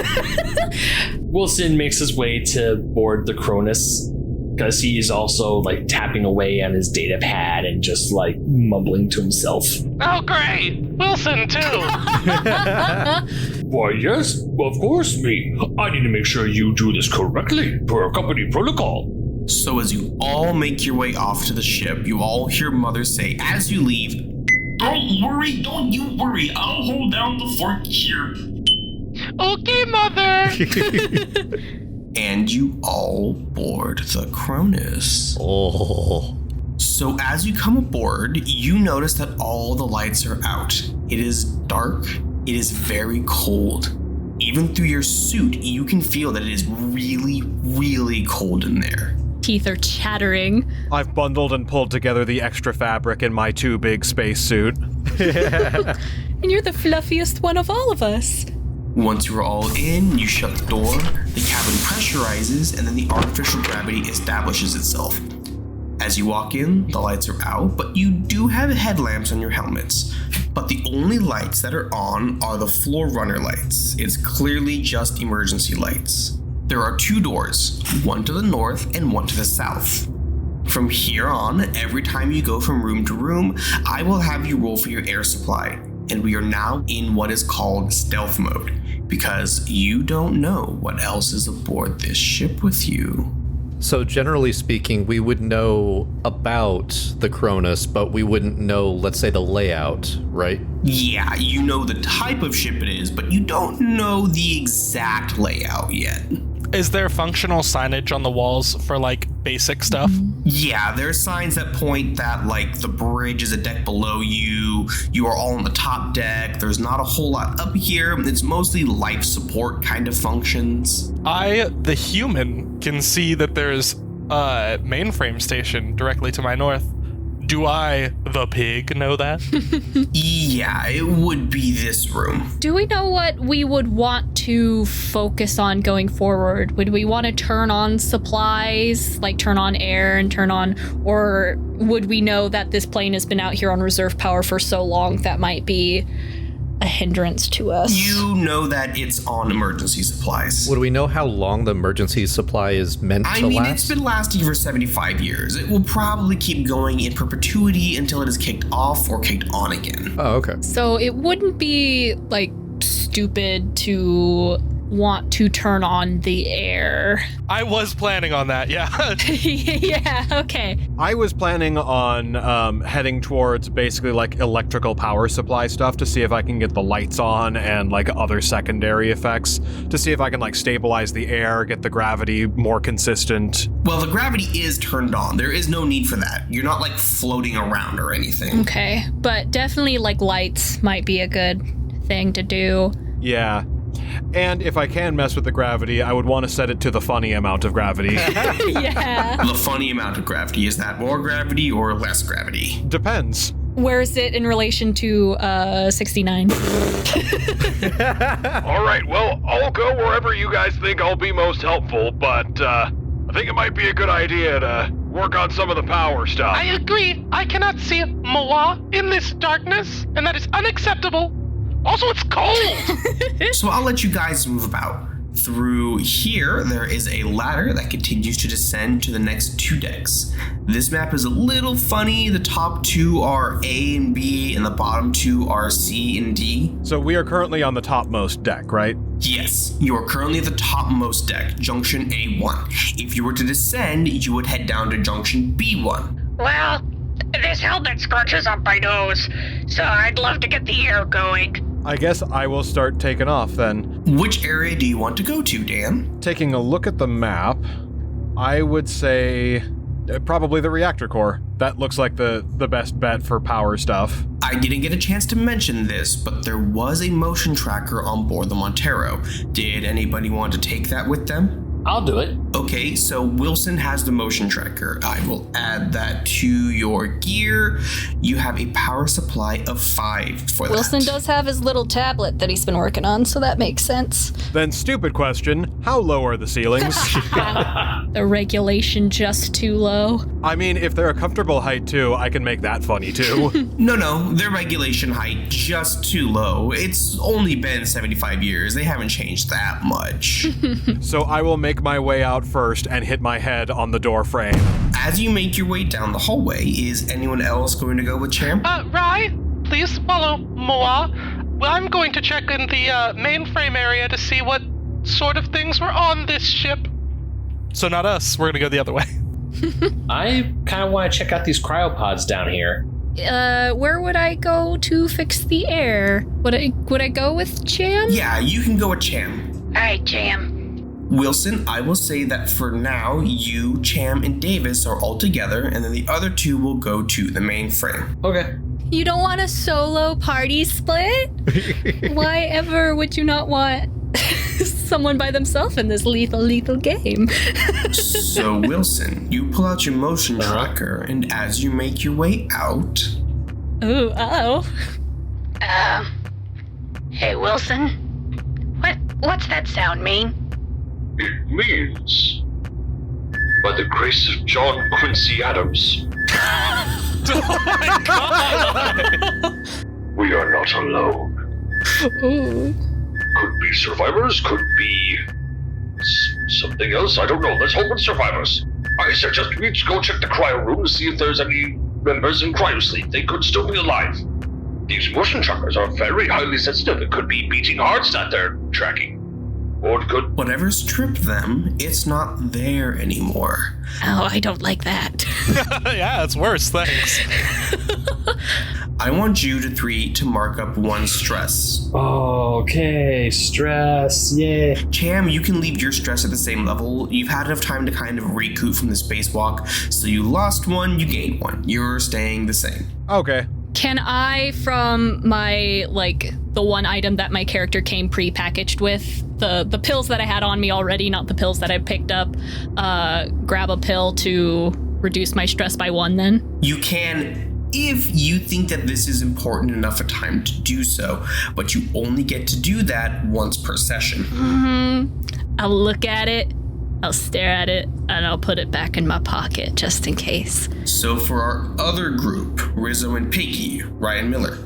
Wilson makes his way to board the Cronus because he is also tapping away on his data pad and just mumbling to himself. Oh, great! Wilson, too! Why, yes, of course, me. I need to make sure you do this correctly per company protocol. So as you all make your way off to the ship, you all hear Mother say as you leave, Don't you worry. I'll hold down the fort here. Okay, Mother! and you all board the Cronus. Oh. So as you come aboard, you notice that all the lights are out. It is dark. It is very cold. Even through your suit, you can feel that it is really, really cold in there. Teeth are chattering. I've bundled and pulled together the extra fabric in my too big spacesuit. And you're the fluffiest one of all of us. Once you're all in, you shut the door, the cabin pressurizes, and then the artificial gravity establishes itself. As you walk in, the lights are out, but you do have headlamps on your helmets. But the only lights that are on are the floor runner lights. It's clearly just emergency lights. There are 2 doors, one to the north and one to the south. From here on, every time you go from room to room, I will have you roll for your air supply. And we are now in what is called stealth mode, because you don't know what else is aboard this ship with you. So generally speaking, we would know about the Cronus, but we wouldn't know, let's say, the layout, right? Yeah, you know the type of ship it is, but you don't know the exact layout yet. Is there functional signage on the walls for basic stuff? Yeah, there are signs that point that the bridge is a deck below you. You are all on the top deck. There's not a whole lot up here. It's mostly life support kind of functions. I, the human, can see that there's a mainframe station directly to my north. Do I, the pig, know that? Yeah, it would be this room. Do we know what we would want to focus on going forward? Would we want to turn on supplies, turn on air and turn on, or would we know that this plane has been out here on reserve power for so long that might be a hindrance to us? You know that it's on emergency supplies. Would we know how long the emergency supply is meant to last? It's been lasting for 75 years. It will probably keep going in perpetuity until it is kicked off or kicked on again. Oh, okay. So it wouldn't be, stupid to want to turn on the air. I was planning on that, yeah. Yeah, okay. I was planning on heading towards basically electrical power supply stuff to see if I can get the lights on and other secondary effects to see if I can stabilize the air, get the gravity more consistent. Well, the gravity is turned on. There is no need for that. You're not floating around or anything. Okay, but definitely lights might be a good thing to do. Yeah. And if I can mess with the gravity, I would want to set it to the funny amount of gravity. Yeah. The funny amount of gravity, is that more gravity or less gravity? Depends. Where is it in relation to 69? All right, well, I'll go wherever you guys think I'll be most helpful, but I think it might be a good idea to work on some of the power stuff. I agree. I cannot see Moa in this darkness, and that is unacceptable. Also, it's cold! So I'll let you guys move about. Through here, there is a ladder that continues to descend to the next 2 decks. This map is a little funny. The top 2 are A and B, and the bottom 2 are C and D. So we are currently on the topmost deck, right? Yes, you are currently at the topmost deck, Junction A1. If you were to descend, you would head down to Junction B1. Well, this helmet scratches up my nose, so I'd love to get the air going. I guess I will start taking off then. Which area do you want to go to, Dan? Taking a look at the map, I would say probably the reactor core. That looks like the best bet for power stuff. I didn't get a chance to mention this, but there was a motion tracker on board the Montero. Did anybody want to take that with them? I'll do it. Okay, so Wilson has the motion tracker. I will add that to your gear. You have a power supply of 5 for that. Wilson does have his little tablet that he's been working on, so that makes sense. Then stupid question, how low are the ceilings? The regulation just too low. I mean, if they're a comfortable height too, I can make that funny too. No, their regulation height just too low. It's only been 75 years. They haven't changed that much. So I will make my way out first and hit my head on the door frame. As you make your way down the hallway, is anyone else going to go with Cham? Rai, please follow Moa. Well, I'm going to check in the mainframe area to see what sort of things were on this ship. So not us. We're going to go the other way. I kind of want to check out these cryopods down here. Where would I go to fix the air? Would I go with Cham? Yeah, you can go with Cham. All right, Cham. Wilson, I will say that for now, you, Cham, and Davis are all together, and then the other 2 will go to the mainframe. Okay. You don't want a solo party split? Why ever would you not want someone by themselves in this lethal game? So, Wilson, you pull out your motion tracker, and as you make your way out... Ooh, Hey, Wilson. What's that sound mean? It means, by the grace of John Quincy Adams, Oh my god! we are not alone. ooh. Could be survivors, could be something else, I don't know. Let's hope it's survivors. I suggest we each go check the cryo room to see if there's any members in cryosleep. They could still be alive. These motion trackers are very highly sensitive. It could be beating hearts that they're tracking. Or it could... Whatever's tripped them, it's not there anymore. Oh, I don't like that. Yeah, it's worse, thanks. I want you 3 to mark up 1 stress. Okay, stress, yeah. Cham, you can leave your stress at the same level. You've had enough time to kind of recoup from the spacewalk, so you lost 1, you gained 1. You're staying the same. Okay. Can I, from my, the one item that my character came pre-packaged with, the pills that I had on me already, not the pills that I picked up, grab a pill to reduce my stress by 1 then? You can if you think that this is important enough a time to do so, but you only get to do that once per session. I'll look at it, I'll stare at it, and I'll put it back in my pocket just in case. So for our other group, Rizzo and Piggy, Ryan Miller,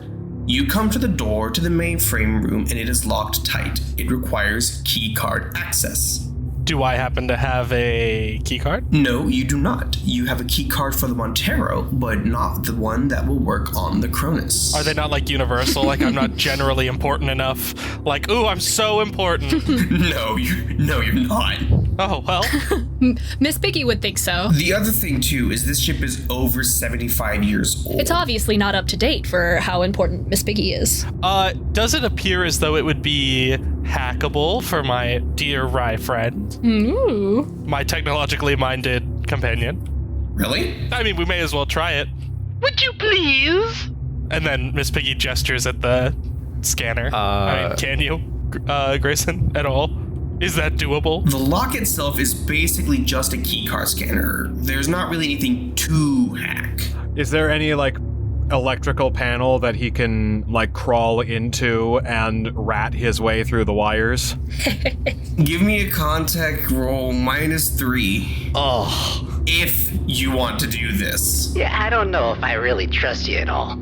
you come to the door to the mainframe room and it is locked tight. It requires keycard access. Do I happen to have a keycard? No, you do not. You have a keycard for the Montero, but not the one that will work on the Chronus. Are they not universal? I'm not generally important enough? Ooh, I'm so important. No, you're not. Oh, well. Miss Piggy would think so. The other thing, too, is this ship is over 75 years old. It's obviously not up to date for how important Miss Piggy is. Does it appear as though it would be hackable for my dear Rye friend? Ooh. My technologically minded companion. Really? I mean, we may as well try it. Would you please? And then Miss Piggy gestures at the scanner. Can you, Grayson, at all? Is that doable? The lock itself is basically just a keycard scanner. There's not really anything to hack. Is there any, electrical panel that he can, crawl into and rat his way through the wires? Give me a contact roll -3. Oh. If you want to do this. Yeah, I don't know if I really trust you at all.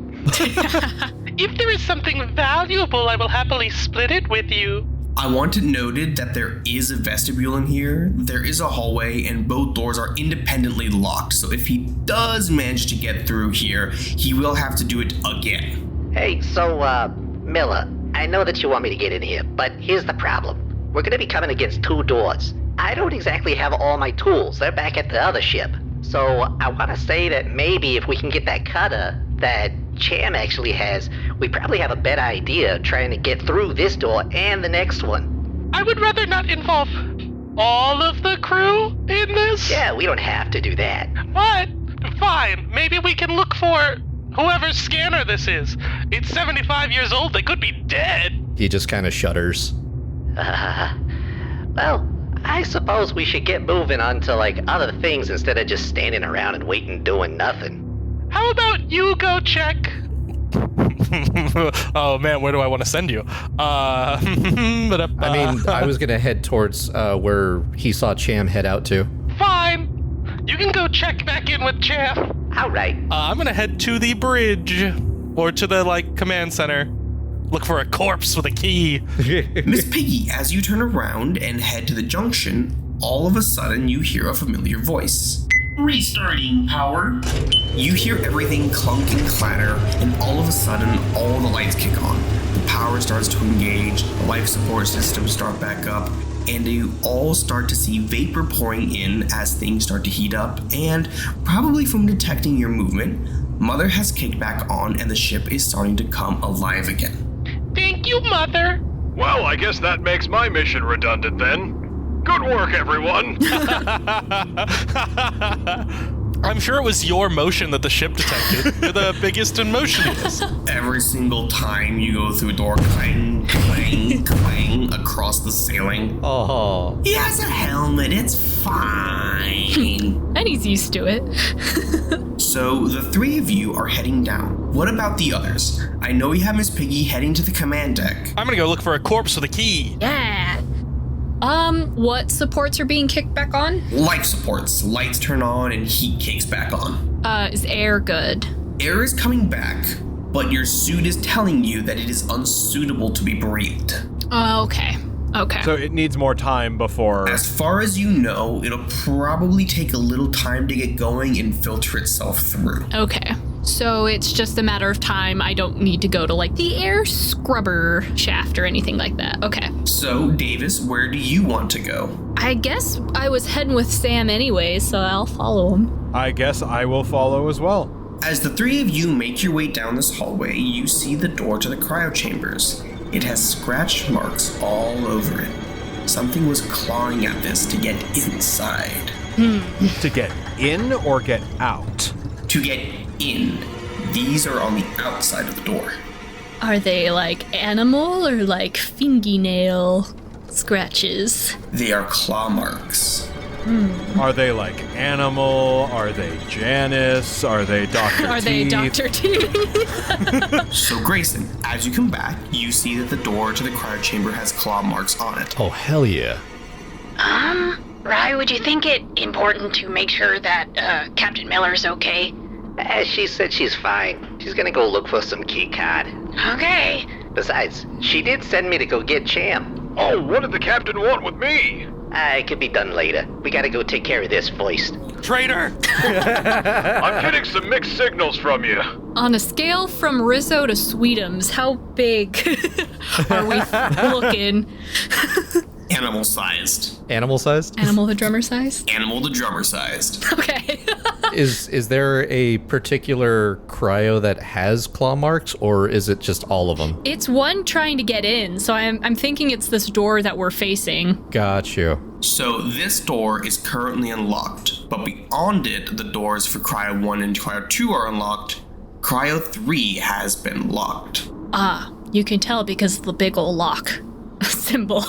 If there is something valuable, I will happily split it with you. I want it noted that there is a vestibule in here, there is a hallway, and both doors are independently locked, so if he does manage to get through here, he will have to do it again. Hey, so, Miller, I know that you want me to get in here, but here's the problem. We're gonna be coming against 2 doors. I don't exactly have all my tools, they're back at the other ship. So I wanna say that maybe if we can get that cutter, that Cham actually has, we probably have a better idea of trying to get through this door and the next one. I would rather not involve all of the crew in this. Yeah, we don't have to do that. But, fine, maybe we can look for whoever's scanner this is. It's 75 years old, they could be dead. He just kind of shudders. Well, I suppose we should get moving on to, like, other things instead of just standing around and waiting doing nothing. How about you go check? Oh man, where do I want to send you? I mean, I was gonna head towards where he saw Cham head out to. Fine. You can go check back in with Cham. All right. I'm gonna head to the bridge. Or to the, command center. Look for a corpse with a key. Miss Piggy, as you turn around and head to the junction, all of a sudden you hear a familiar voice. Restarting power. You hear everything clunk and clatter, and all of a sudden, all the lights kick on. The power starts to engage, the life support systems start back up, and you all start to see vapor pouring in as things start to heat up, and probably from detecting your movement, Mother has kicked back on and the ship is starting to come alive again. Thank you, Mother. Well, I guess that makes my mission redundant then. Good work, everyone. I'm sure it was your motion that the ship detected. You're the biggest in motionist. Every single time you go through a door, clang, clang, clang across the ceiling. Oh. He has a helmet, it's fine. And he's used to it. So the three of you are heading down. What about the others? I know you have Miss Piggy heading to the command deck. I'm gonna go look for a corpse with a key. Yeah. What supports are being kicked back on? Life supports. Lights turn on and heat kicks back on. Is air good? Air is coming back, but your suit is telling you that it is unsuitable to be breathed. Okay. So it needs more time before... As far as you know, it'll probably take a little time to get going and filter itself through. Okay. So it's just a matter of time. I don't need to go to the air scrubber shaft or anything like that. Okay. So, Davis, where do you want to go? I guess I was heading with Sam anyway, so I'll follow him. I guess I will follow as well. As the three of you make your way down this hallway, you see the door to the cryo chambers. It has scratch marks all over it. Something was clawing at this to get inside. To get in or get out? To get in. These are on the outside of the door. Are they animal or fingernail scratches? They are claw marks. Are they animal? Are they Janice? Are they Dr. Teeth? Are they Dr. Teeth? So Grayson, as you come back, you see that the door to the cryo chamber has claw marks on it. Oh, hell yeah. Rye, would you think it important to make sure that, Captain Miller's okay? She said she's fine. She's gonna go look for some key card. Okay. Besides, she did send me to go get Cham. Oh, what did the captain want with me? It could be done later. We gotta go take care of this first. Traitor! I'm getting some mixed signals from you. On a scale from Rizzo to Sweetums, how big are we looking? Animal-sized. Animal-sized? Animal the drummer sized? Animal the drummer-sized. Okay. Is there a particular cryo that has claw marks, or is it just all of them? It's one trying to get in, so I'm thinking it's this door that we're facing. Got you. So this door is currently unlocked, but beyond it, the doors for Cryo 1 and Cryo 2 are unlocked. Cryo 3 has been locked. Ah, you can tell because of the big ol' lock symbol.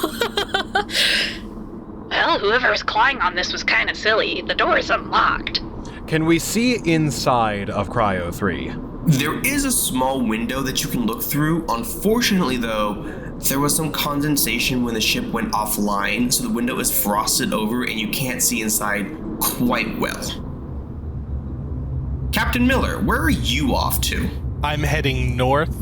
Well, whoever was clawing on this was kind of silly. The door is unlocked. Can we see inside of Cryo 3? There is a small window that you can look through. Unfortunately, though, there was some condensation when the ship went offline, so the window is frosted over and you can't see inside quite well. Captain Miller, where are you off to? I'm heading north.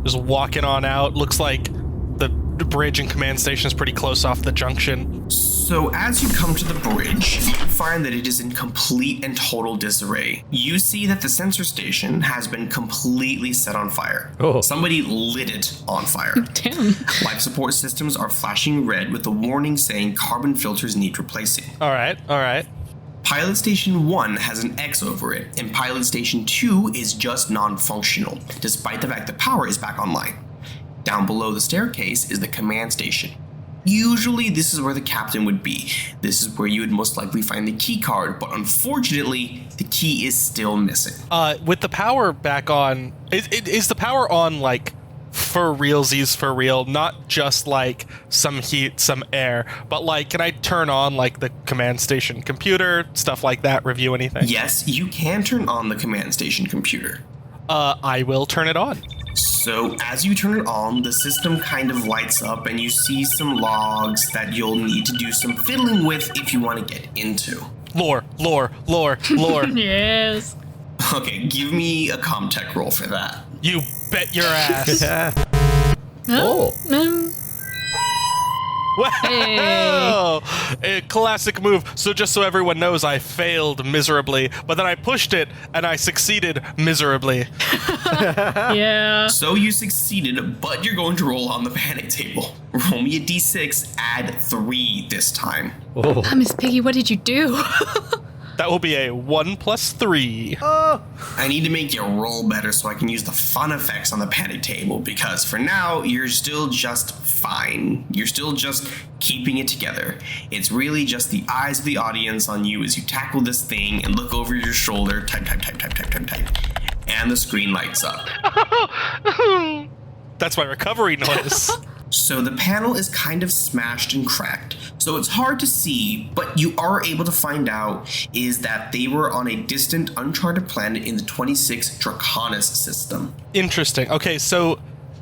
Just walking on out. Looks like the bridge and command station is pretty close off the junction. So as you come to the bridge, you find that it is in complete and total disarray. You see that the sensor station has been completely set on fire. Oh. Somebody lit it on fire. Damn. Life support systems are flashing red with a warning saying carbon filters need replacing. All right. Pilot Station 1 has an X over it, and Pilot Station 2 is just non-functional, despite the fact the power is back online. Down below the staircase is the command station. Usually this is where the captain would be. This is where you would most likely find the key card, but unfortunately, the key is still missing. With the power back on, is the power on, like, for realsies for real, not just like some heat, some air, but like, can I turn on like the command station computer, stuff like that, review anything? Yes, you can turn on the command station computer. I will turn it on. So as you turn it on, the system kind of lights up and you see some logs that you'll need to do some fiddling with if you want to get into. Lore. Yes. Okay, give me a Comtech roll for that. You bet your ass. Oh. Wow! A classic move. So just so everyone knows, I failed miserably, but then I pushed it and I succeeded miserably. Yeah. So you succeeded, but you're going to roll on the panic table. Roll me a d6, add 3 this time. Oh. Miss Piggy, what did you do? That will be a 1 + 3. I need to make you roll better so I can use the fun effects on the panic table, because for now, you're still just fine. You're still just keeping it together. It's really just the eyes of the audience on you as you tackle this thing and look over your shoulder, type, and the screen lights up. That's my recovery noise. So the panel is kind of smashed and cracked, so it's hard to see, but you are able to find out is that they were on a distant, uncharted planet in the 26 Draconis system. Interesting. Okay, so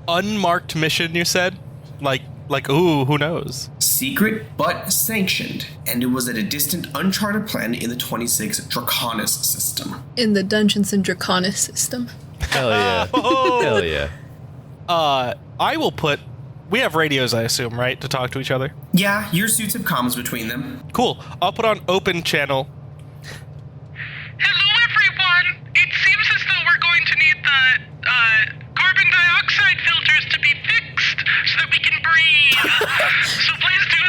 unmarked mission, you said? Like, ooh, who knows? Secret, but sanctioned, and it was at a distant, uncharted planet in the 26 Draconis system. In the Dungeons and Draconis system. Hell yeah. Hell yeah. I will put... We have radios, I assume, right? To talk to each other? Yeah, your suits have comms between them. Cool. I'll put on open channel. Hello, everyone. It seems as though we're going to need the carbon dioxide filters to be fixed so that we can breathe. So please do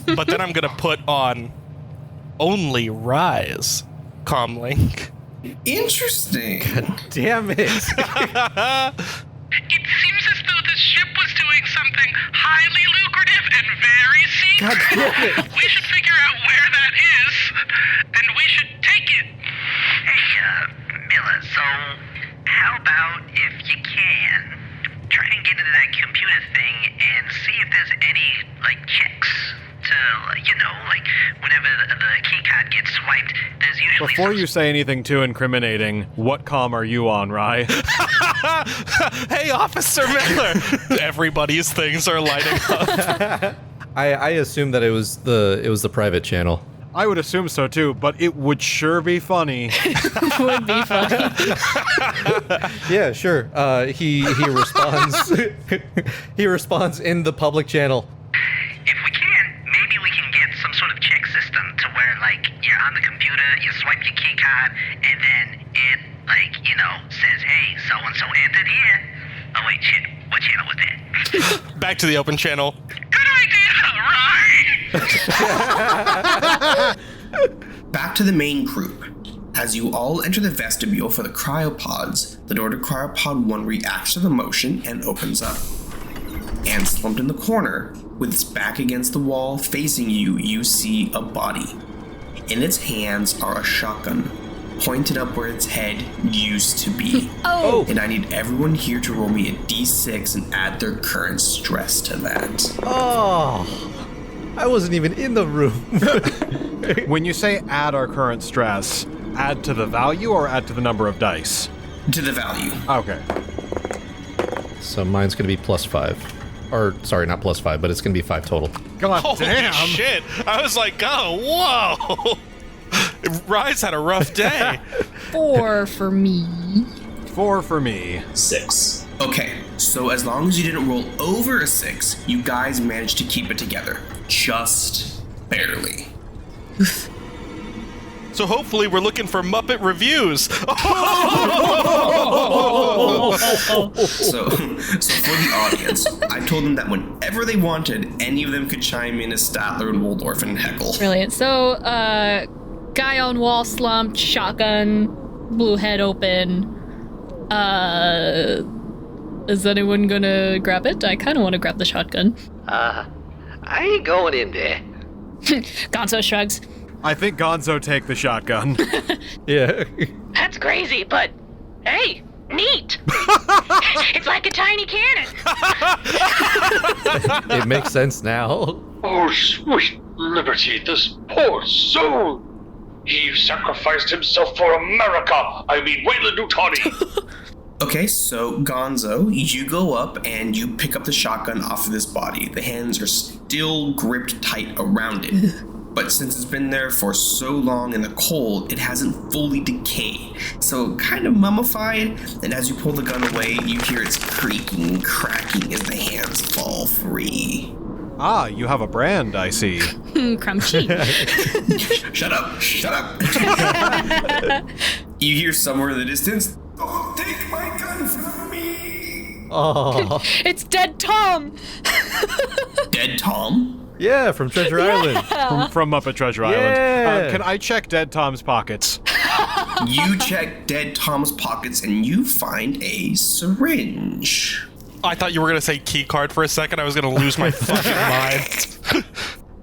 that. But then I'm going to put on only rise comlink. Interesting. God damn it. It seems as though this ship was doing something highly lucrative and very secret. God damn it. We should figure out where that is, and we should take it. Hey, Miller, so how about if you can, try and get into that computer thing and see if there's any, like, checks to, like, whenever the key card gets swiped, there's usually... Before you say anything too incriminating, what comm are you on, Rye? Hey, Officer Miller! Everybody's things are lighting up. I assume that it was the private channel. I would assume so too, but it would sure be funny. It would be funny. Yeah, sure. He responds. He responds in the public channel. If we can, maybe we can get some sort of check system to where, like, you're on the computer, you swipe your key card, and then it, like, says, hey, so-and-so entered here. Oh, wait, shit. What channel was that? Back to the open channel. Good idea, right? Back to the main group. As you all enter the vestibule for the cryopods, the door to cryopod 1 reacts to the motion and opens up. And slumped in the corner, with its back against the wall facing you, you see a body. In its hands are a shotgun, pointed up where its head used to be. Oh! And I need everyone here to roll me a d6 and add their current stress to that. Oh, I wasn't even in the room. When you say add our current stress, add to the value or add to the number of dice? To the value. Okay. So mine's gonna be +5. Or, sorry, not +5, but it's gonna be 5 total. God Holy damn! shit! I was like, oh, whoa! Rise had a rough day. 4 for me. 4 for me. 6. Okay, so as long as you didn't roll over a 6, you guys managed to keep it together. Just barely. So hopefully we're looking for Muppet reviews. So for the audience, I told them that whenever they wanted, any of them could chime in as Statler and Waldorf and heckle. Brilliant. So, guy on wall slumped, shotgun, blue head open. Is anyone gonna grab it? I kind of want to grab the shotgun. I ain't going in there. Gonzo shrugs. I think Gonzo take the shotgun. Yeah. That's crazy, but hey, neat. It's like a tiny cannon. It makes sense now. Oh, sweet liberty, this poor soul! He sacrificed himself for America! I mean, Weyland Utani! Okay, so Gonzo, you go up and you pick up the shotgun off of this body. The hands are still gripped tight around it. But since it's been there for so long in the cold, it hasn't fully decayed. So kind of mummified, and as you pull the gun away, you hear its creaking and cracking as the hands fall free. Ah, you have a brand, I see. Crunchy. Shut up! You hear somewhere in the distance, "Don't take my gun from me!" Oh. It's Dead Tom! Dead Tom? Yeah, from Treasure Island. From Muppet Treasure Island. Can I check Dead Tom's pockets? You check Dead Tom's pockets and you find a syringe. I thought you were going to say key card for a second. I was going to lose my fucking mind.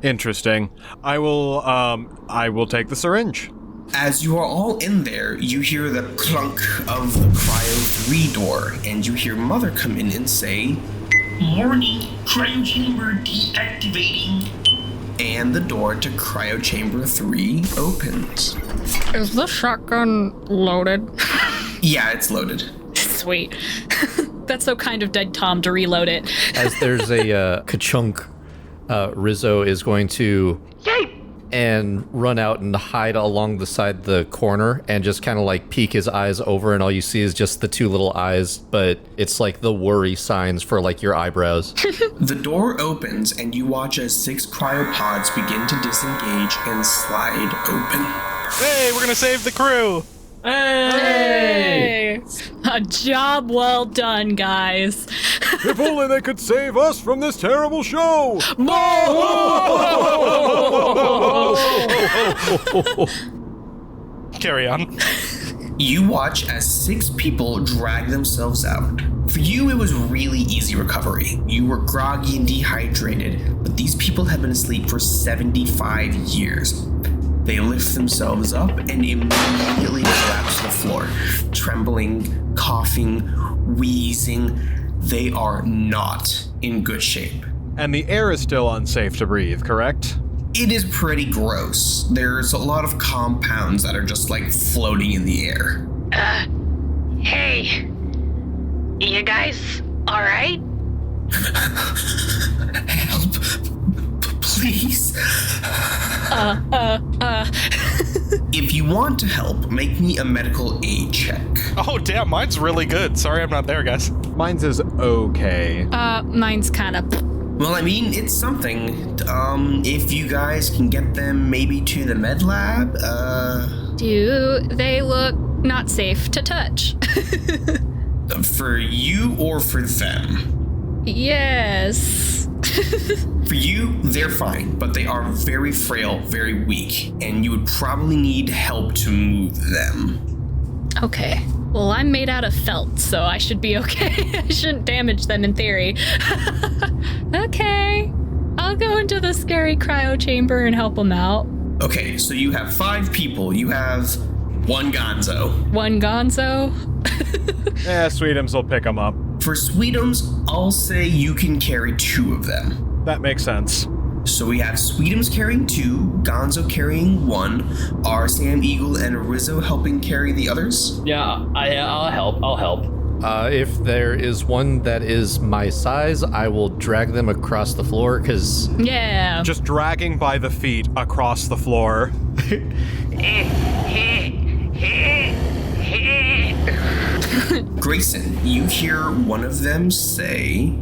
Interesting. I will take the syringe. As you are all in there, you hear the clunk of the Cryo 3 door, and you hear Mother come in and say, "Morning, cryo chamber deactivating." And the door to Cryo Chamber 3 opens. Is the shotgun loaded? Yeah, it's loaded. Sweet. That's so kind of Dead Tom to reload it. As there's a ka-chunk, Rizzo is going to and run out and hide along the side of the corner and just kind of like peek his eyes over, and all you see is just the two little eyes, but it's like the worry signs for like your eyebrows. The door opens and you watch as 6 cryopods begin to disengage and slide open. Hey, we're going to save the crew. Hey! A job well done, guys. If only they could save us from this terrible show! Carry on. You watch as 6 people drag themselves out. For you, it was really easy recovery. You were groggy and dehydrated, but these people have been asleep for 75 years. They lift themselves up and immediately collapse to the floor, trembling, coughing, wheezing. They are not in good shape. And the air is still unsafe to breathe, correct? It is pretty gross. There's a lot of compounds that are just like floating in the air. Hey, you guys all right? Help, please. If you want to help, make me a medical aid check. Oh, damn, mine's really good. Sorry I'm not there, guys. Mine's is okay. Mine's kind of... Well, I mean, it's something. If you guys can get them maybe to the med lab, Do they look not safe to touch? For you or for them? Yes. For you, they're fine, but they are very frail, very weak, and you would probably need help to move them. Okay. Well, I'm made out of felt, so I should be okay. I shouldn't damage them in theory. Okay. I'll go into the scary cryo chamber and help them out. Okay, so you have 5 people. You have 1 Gonzo. 1 Gonzo? Yeah, Sweetums will pick them up. For Sweetums, I'll say you can carry 2 of them. That makes sense. So we have Sweetums carrying 2, Gonzo carrying 1. Are Sam Eagle and Rizzo helping carry the others? Yeah, I'll help. If there is one that is my size, I will drag them across the floor, because... Yeah. Just dragging by the feet across the floor. Grayson, you hear one of them say...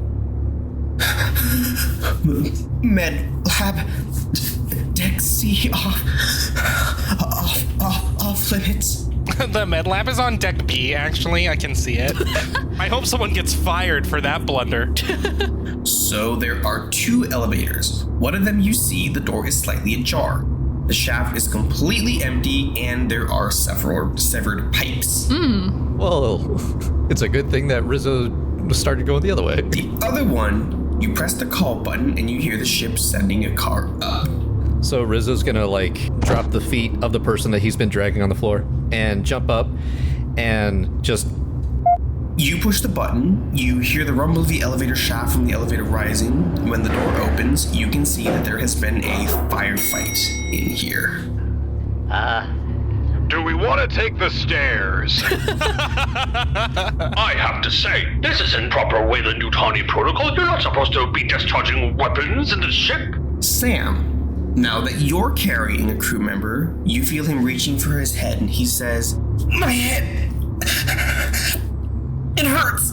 Med lab, Deck C off limits. The med lab is on deck B, actually. I can see it. I hope someone gets fired for that blunder. So there are 2 elevators. One of them you see the door is slightly ajar. The shaft is completely empty and there are several severed pipes. Well, it's a good thing that Rizzo started going the other way. The other one, you press the call button and you hear the ship sending a car up. So Rizzo's gonna drop the feet of the person that he's been dragging on the floor and jump up and just... You push the button, you hear the rumble of the elevator shaft from the elevator rising. When the door opens, you can see that there has been a firefight in here. Do we want to take the stairs? I have to say, this isn't proper Weyland-Yutani protocol. You're not supposed to be discharging weapons in the ship. Sam, now that you're carrying a crew member, you feel him reaching for his head and he says, "My head! It hurts!"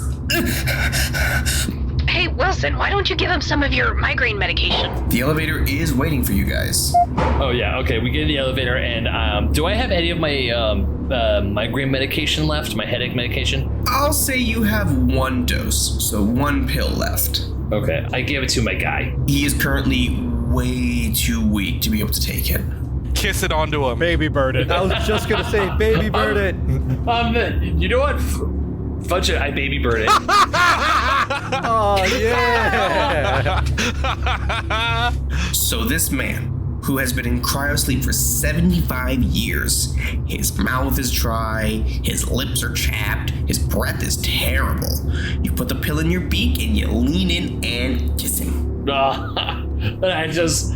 Hey, Wilson, why don't you give him some of your migraine medication? The elevator is waiting for you guys. Oh yeah, okay, we get in the elevator, and do I have any of my migraine medication left, my headache medication? I'll say you have 1 dose, so 1 pill left. Okay, I gave it to my guy. He is currently way too weak to be able to take it. Kiss it onto him. Baby bird it. I was just gonna say, baby bird it. You know what? Fudge it, I baby bird it. Oh, yeah. So this man, who has been in cryosleep for 75 years, his mouth is dry, his lips are chapped, his breath is terrible. You put the pill in your beak and you lean in and kiss him. And I just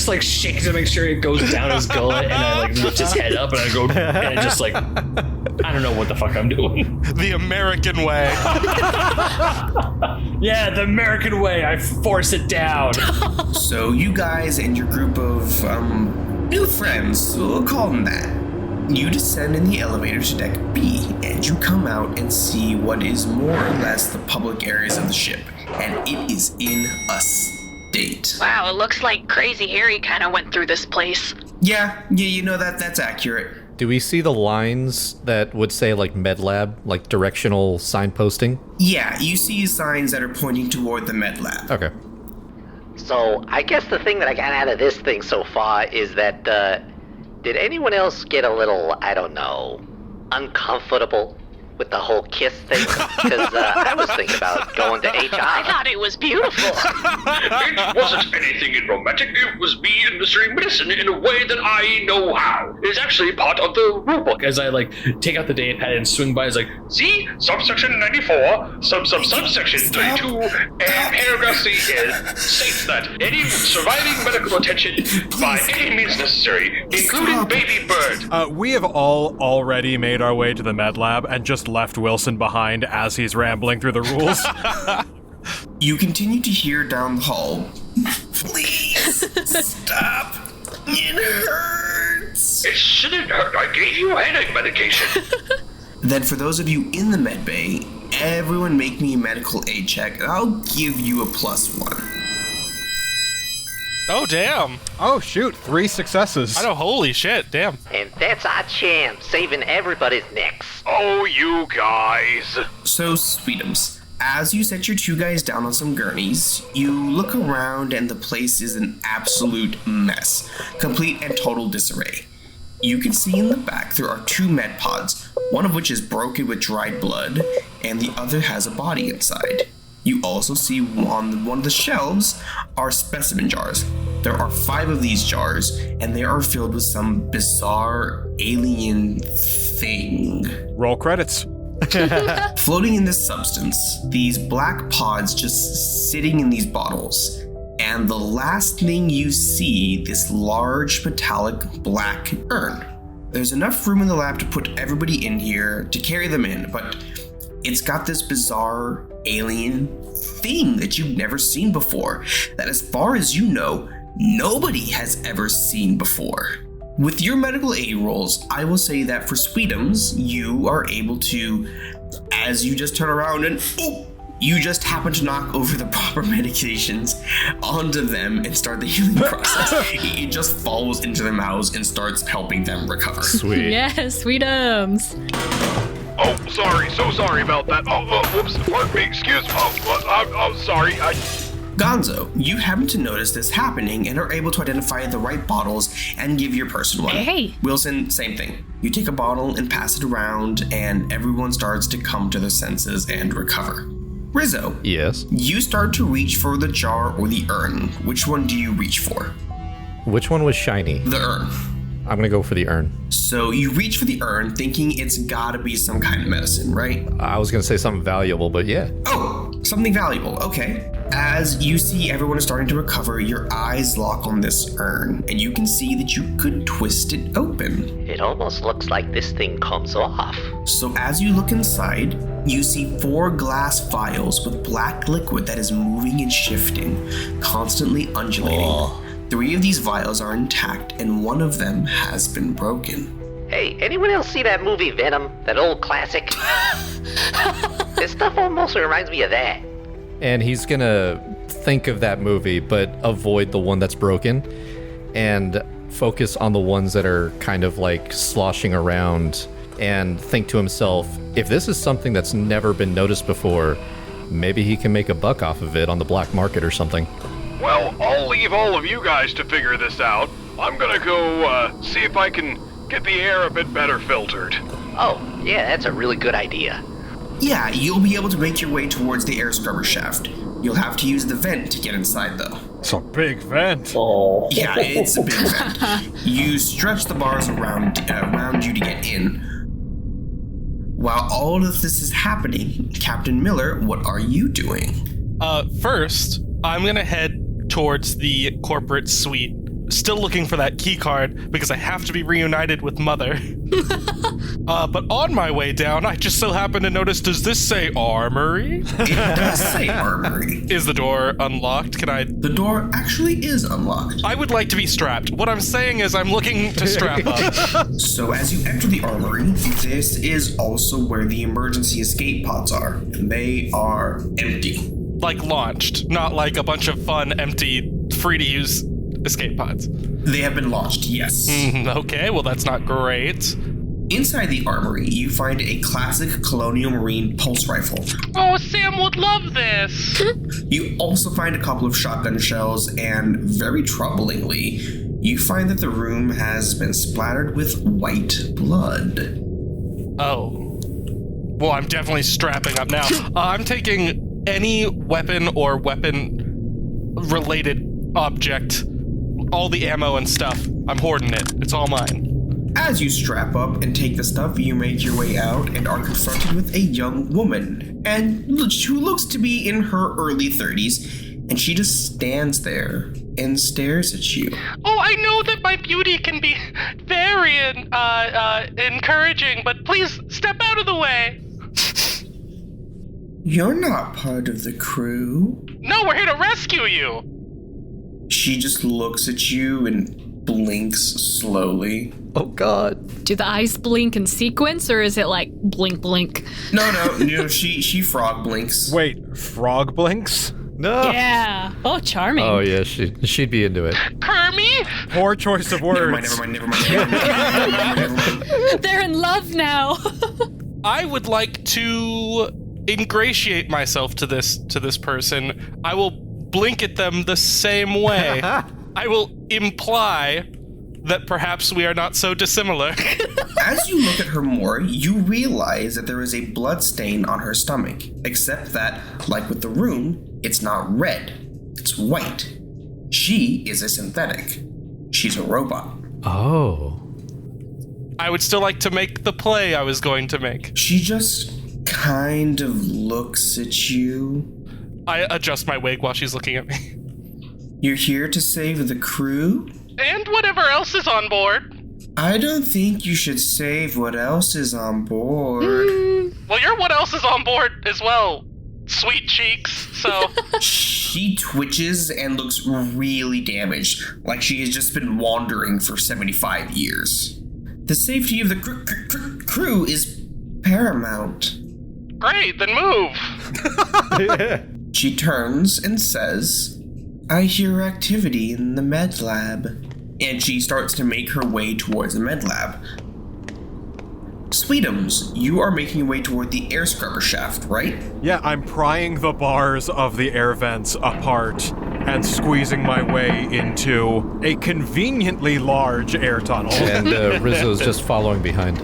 like shake to make sure it goes down his gullet, and I like lift his head up, and I go, and I just like, I don't know what the fuck I'm doing. The American way. Yeah, the American way. I force it down. So you guys and your group of new friends, we'll call them that. You descend in the elevator to deck B, and you come out and see what is more or less the public areas of the ship, and it is in a state. Wow, it looks like Crazy Harry kind of went through this place. Yeah, you know that's accurate. Do we see the lines that would say med lab, like directional signposting? Yeah, you see signs that are pointing toward the med lab. Okay. So, I guess the thing that I got out of this thing so far is that, did anyone else get a little, I don't know, uncomfortable with the whole kiss thing? Because I was thinking about going to HR. I thought it was beautiful. It wasn't anything romantic. It was me administering medicine in a way that I know how. It's actually part of the rulebook. As I take out the data pad and swing by, it's like, See, subsection 94, subsection 32, and paragraph C states that any surviving medical attention by any means necessary, including baby bird. We have all already made our way to the med lab and just left Wilson behind as he's rambling through the rules. You continue to hear down the hall, "Please, stop. It hurts." It shouldn't hurt. I gave you headache medication. Then for those of you in the med bay, everyone make me a medical aid check, and I'll give you a +1. Oh, damn. Oh, shoot. 3 successes. I know, holy shit, damn. And that's our Cham, saving everybody's necks. Oh, you guys. So, Sweetums, as you set your 2 guys down on some gurneys, you look around and the place is an absolute mess. Complete and total disarray. You can see in the back there are 2 med pods, one of which is broken with dried blood, and the other has a body inside. You also see on one of the shelves are specimen jars. There are 5 of these jars, and they are filled with some bizarre alien thing. Roll credits. Floating in this substance, these black pods just sitting in these bottles. And the last thing you see, this large metallic black urn. There's enough room in the lab to put everybody in here, to carry them in, but it's got this bizarre alien thing that you've never seen before, that as far as you know, nobody has ever seen before. With your medical aid rolls, I will say that for Sweetums, you are able to, as you just turn around and You just happen to knock over the proper medications onto them and start the healing process. It just falls into their mouths and starts helping them recover. Sweet. Yes, Sweetums. Oh, sorry. So sorry about that. Oh, whoops. Pardon me. Excuse me. I'm sorry. Gonzo, you happen to notice this happening and are able to identify the right bottles and give your person one. Hey. Wilson, same thing. You take a bottle and pass it around, and everyone starts to come to their senses and recover. Rizzo. Yes? You start to reach for the jar or the urn. Which one do you reach for? Which one was shiny? The urn. I'm gonna go for the urn. So you reach for the urn thinking it's gotta be some kind of medicine, right? I was gonna say something valuable, but yeah. Oh, something valuable, okay. As you see everyone is starting to recover, your eyes lock on this urn, and you can see that you could twist it open. It almost looks like this thing comes off. So as you look inside, you see 4 glass vials with black liquid that is moving and shifting, constantly undulating. 3 of these vials are intact, and 1 of them has been broken. Hey, anyone else see that movie Venom? That old classic? This stuff almost reminds me of that. And he's gonna think of that movie, but avoid the one that's broken, and focus on the ones that are kind of like sloshing around, and think to himself, if this is something that's never been noticed before, maybe he can make a buck off of it on the black market or something. Well, I'll leave all of you guys to figure this out. I'm gonna go, see if I can get the air a bit better filtered. Oh, yeah, that's a really good idea. Yeah, you'll be able to make your way towards the air scrubber shaft. You'll have to use the vent to get inside, though. It's a big vent. Oh. Yeah, it's a big vent. You stretch the bars around you to get in. While all of this is happening, Captain Miller, what are you doing? First, I'm gonna head towards the corporate suite, still looking for that key card because I have to be reunited with Mother. But on my way down, I just so happen to notice, does this say armory? It does say armory. Is the door unlocked? The door actually is unlocked. I would like to be strapped. What I'm saying is I'm looking to strap up. So as you enter the armory, this is also where the emergency escape pods are. And they are empty. Like launched, not like a bunch of fun, empty, free-to-use escape pods. They have been launched, yes. Okay, well that's not great. Inside the armory, you find a classic Colonial Marine pulse rifle. Oh, Sam would love this. You also find a couple of shotgun shells, and very troublingly, you find that the room has been splattered with white blood. Oh. Well, I'm definitely strapping up now. I'm taking any weapon or weapon-related object, all the ammo and stuff. I'm hoarding it. It's all mine. As you strap up and take the stuff, you make your way out and are confronted with a young woman, and who looks to be in her early 30s, and she just stands there and stares at you. Oh, I know that my beauty can be very encouraging, but please step out of the way. You're not part of the crew. No, we're here to rescue you. She just looks at you and blinks slowly. Oh God. Do the eyes blink in sequence, or is it like blink, blink? No, she frog blinks. Wait, frog blinks? No. Yeah. Oh, charming. Oh yeah, she'd be into it. Kermie? Poor choice of words. Never mind. They're in love now. I would like to ingratiate myself to this person. I will blink at them the same way. I will imply that perhaps we are not so dissimilar. As you look at her more, you realize that there is a blood stain on her stomach, except that, like with the room, it's not red, it's white. She is a synthetic. She's a robot. Oh. I would still like to make the play I was going to make. She just kind of looks at you. I adjust my wig while she's looking at me. You're here to save the crew? And whatever else is on board. I don't think you should save what else is on board. Well, you're what else is on board as well, sweet cheeks, so... She twitches and looks really damaged, like she has just been wandering for 75 years. The safety of the crew is paramount. Great, then move. She turns and says, I hear activity in the med lab. And she starts to make her way towards the med lab. Sweetums, you are making your way toward the air scrubber shaft, right? Yeah, I'm prying the bars of the air vents apart and squeezing my way into a conveniently large air tunnel. And Rizzo's just following behind.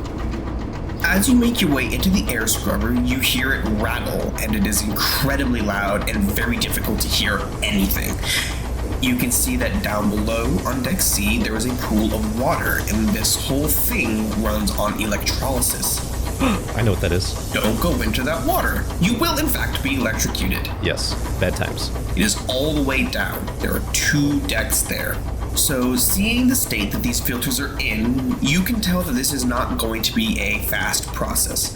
As you make your way into the air scrubber, you hear it rattle, and it is incredibly loud and very difficult to hear anything. You can see that down below on deck C, there is a pool of water, and this whole thing runs on electrolysis. I know what that is. Don't go into that water. You will, in fact, be electrocuted. Yes, bad times. It is all the way down. There are 2 decks there. So, seeing the state that these filters are in, you can tell that this is not going to be a fast process.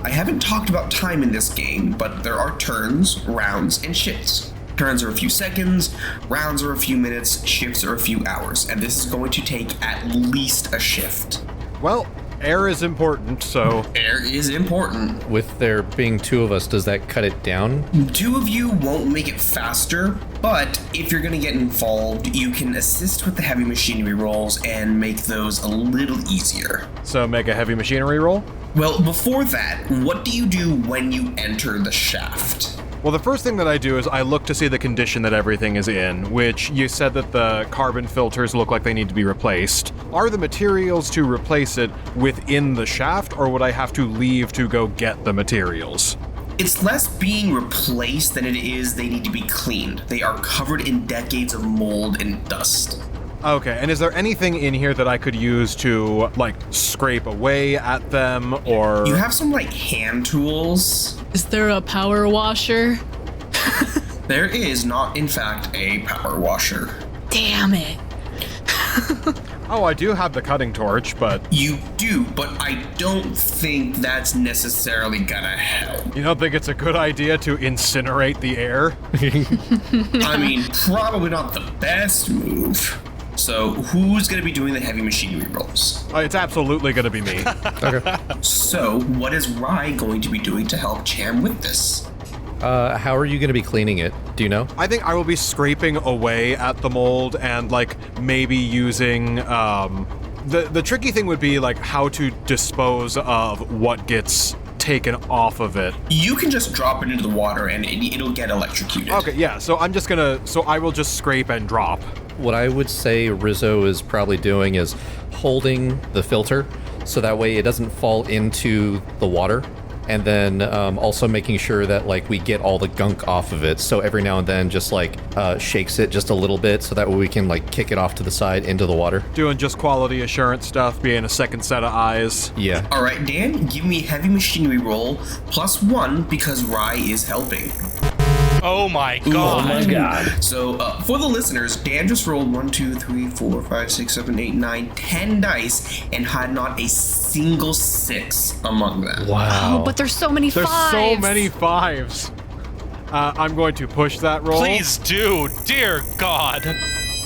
I haven't talked about time in this game, but there are turns, rounds, and shifts. Turns are a few seconds, rounds are a few minutes, shifts are a few hours, and this is going to take at least a shift. Well, air is important, so... Air is important. With there being 2 of us, does that cut it down? 2 of you won't make it faster, but if you're going to get involved, you can assist with the heavy machinery rolls and make those a little easier. So make a heavy machinery roll? Well, before that, what do you do when you enter the shaft? Well, the first thing that I do is I look to see the condition that everything is in, which you said that the carbon filters look like they need to be replaced. Are the materials to replace it within the shaft, or would I have to leave to go get the materials? It's less being replaced than it is they need to be cleaned. They are covered in decades of mold and dust. Okay, and is there anything in here that I could use to, like, scrape away at them, or... You have some, like, hand tools. Is there a power washer? There is not, in fact, a power washer. Damn it. Oh, I do have the cutting torch, but... You do, but I don't think that's necessarily gonna help. You don't think it's a good idea to incinerate the air? I mean, probably not the best move. So, who's going to be doing the heavy machinery rolls? It's absolutely going to be me. Okay. So, what is Rye going to be doing to help Cham with this? How are you going to be cleaning it? Do you know? I think I will be scraping away at the mold and, like, maybe using, the tricky thing would be, like, how to dispose of what gets taken off of it. You can just drop it into the water and it'll get electrocuted. Okay, yeah, so I will just scrape and drop. What I would say Rizzo is probably doing is holding the filter so that way it doesn't fall into the water, and then also making sure that, like, we get all the gunk off of it. So every now and then just, like, shakes it just a little bit so that way we can, like, kick it off to the side into the water. Doing just quality assurance stuff, being a second set of eyes. Yeah. All right, Dan, give me a heavy machinery roll +1 because Rye is helping. Oh my god. Oh my god. So, for the listeners, Dan just rolled 1, 2, 3, 4, 5, 6, 7, 8, 9, 10 dice and had not a single 6 among them. Wow. Oh, but there's so many fives. There's so many fives. I'm going to push that roll. Please do. Dear God.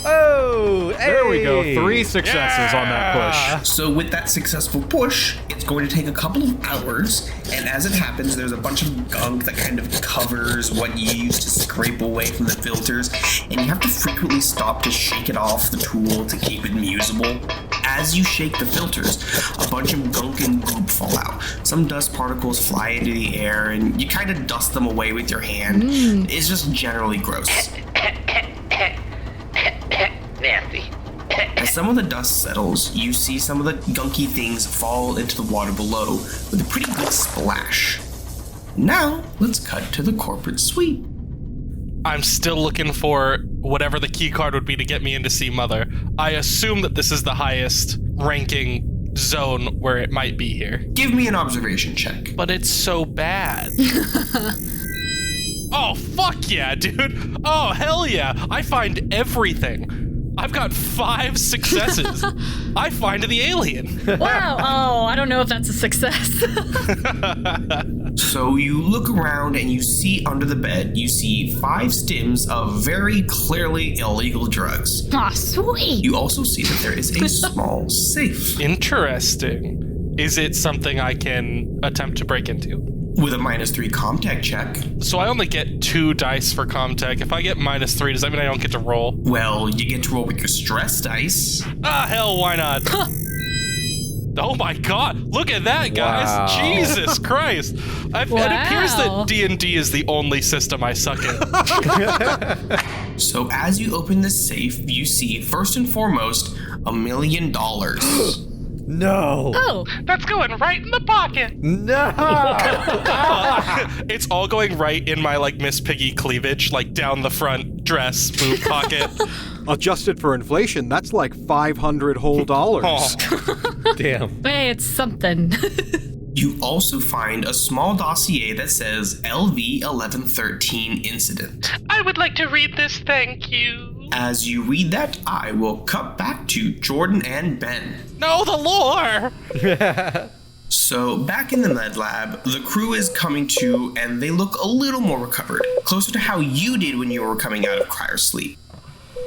Oh, There we go. 3 successes on that push. So with that successful push, it's going to take a couple of hours, and as it happens, there's a bunch of gunk that kind of covers what you use to scrape away from the filters, and you have to frequently stop to shake it off the tool to keep it usable. As you shake the filters, a bunch of gunk and goop fall out. Some dust particles fly into the air, and you kind of dust them away with your hand. It's just generally gross. Nasty. As some of the dust settles, you see some of the gunky things fall into the water below with a pretty good splash. Now, let's cut to the corporate suite. I'm still looking for whatever the key card would be to get me in to see Mother. I assume that this is the highest ranking zone where it might be here. Give me an observation check. But it's so bad. Oh, fuck yeah, dude. Oh, hell yeah. I find everything. I've got 5 successes. I find the alien. Wow. Oh, I don't know if that's a success. So you look around and you see under the bed, you see 5 stims of very clearly illegal drugs. Aw, sweet. You also see that there is a small safe. Interesting. Is it something I can attempt to break into? With a -3 Comtech check. So I only get 2 dice for Comtech. If I get -3, does that mean I don't get to roll? Well, you get to roll with your stress dice. Ah, hell, why not? Oh my god, look at that, guys. Wow. Jesus Christ. It appears that D&D is the only system I suck at. So as you open the safe, you see, first and foremost, $1 million. No. Oh. That's going right in the pocket. No. It's all going right in my, like, Miss Piggy cleavage, like, down the front dress boob pocket. Adjusted for inflation, that's like $500 whole dollars. Oh. Damn. Hey, it's something. You also find a small dossier that says LV 1113 incident. I would like to read this, thank you. As you read that, I will cut back to Jordan and Ben. No, the lore! So, back in the med lab, the crew is coming to, and they look a little more recovered, closer to how you did when you were coming out of cryosleep.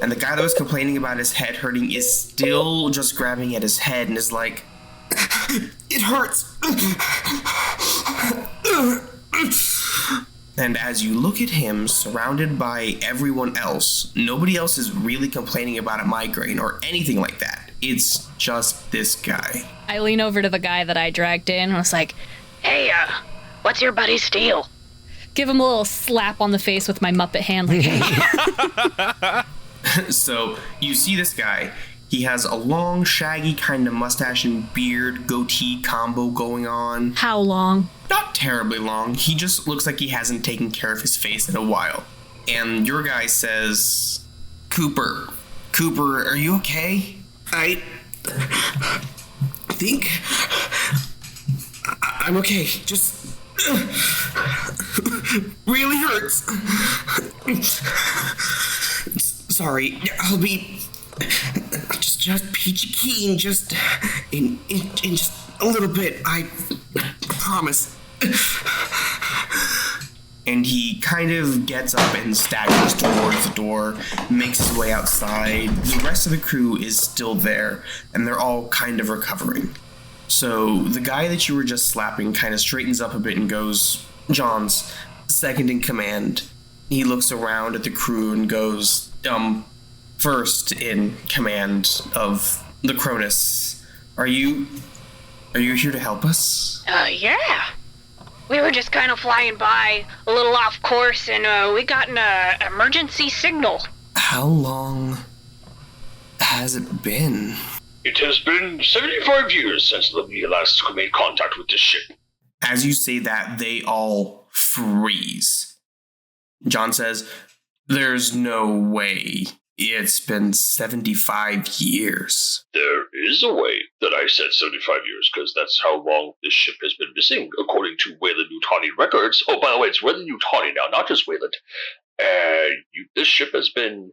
And the guy that was complaining about his head hurting is still just grabbing at his head and is like, it hurts! And as you look at him, surrounded by everyone else, nobody else is really complaining about a migraine or anything like that. It's just this guy. I lean over to the guy that I dragged in and was like, Hey, what's your buddy's deal? give him a little slap on the face with my Muppet hand, like, hey. So you see this guy. He has a long, shaggy kind of mustache and beard, goatee combo going on. How long? Not terribly long. He just looks like he hasn't taken care of his face in a while. And your guy says, Cooper, are you okay? I think I'm okay. Just really hurts. Sorry, I'll be just peachy keen, just in just a little bit. I promise. And he kind of gets up and staggers towards the door, makes his way outside. The rest of the crew is still there, and they're all kind of recovering. So the guy that you were just slapping kind of straightens up a bit and goes, John's second in command. He looks around at the crew and goes, first in command of the Chronus. Are you here to help us? Yeah. We were just kind of flying by, a little off course, and we got an emergency signal. How long has it been? It has been 75 years since Leah last made contact with this ship. As you say that, they all freeze. John says, there's no way. It's been 75 years. There is a way that I said 75 years, because that's how long this ship has been missing, according to Weyland Yutani records. Oh, by the way, it's Weyland Yutani now, not just Weyland. This ship has been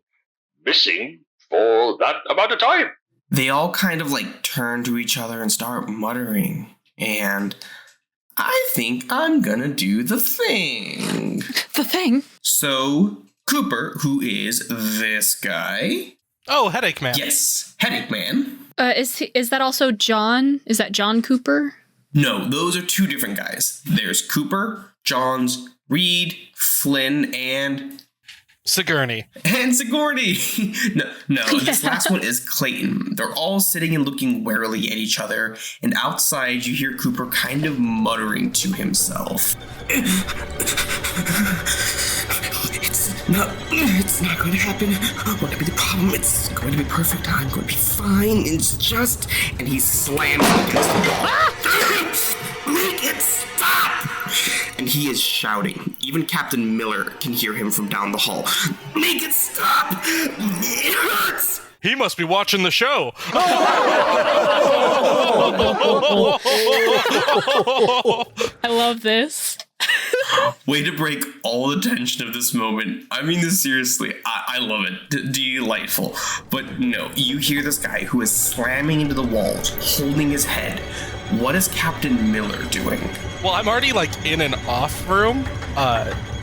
missing for that amount of time. They all kind of turn to each other and start muttering. And I think I'm gonna do the thing. The thing? So Cooper, who is this guy. Oh, Headache Man. Yes, Headache Man. Is that also John? Is that John Cooper? No, those are two different guys. There's Cooper, Johns, Reed, Flynn, and Sigourney. And Sigourney. No, this last one is Clayton. They're all sitting and looking warily at each other, and outside you hear Cooper kind of muttering to himself. It's not going to happen. What could be the problem? It's going to be perfect. I'm going to be fine. It's just... And he slams against the wall. Make it stop! And he is shouting. Even Captain Miller can hear him from down the hall. Make it stop! It hurts! He must be watching the show. I love this. Way to break all the tension of this moment. I mean this seriously. I love it. Delightful. But no, you hear this guy who is slamming into the walls, holding his head. What is Captain Miller doing? Well, I'm already in an off room,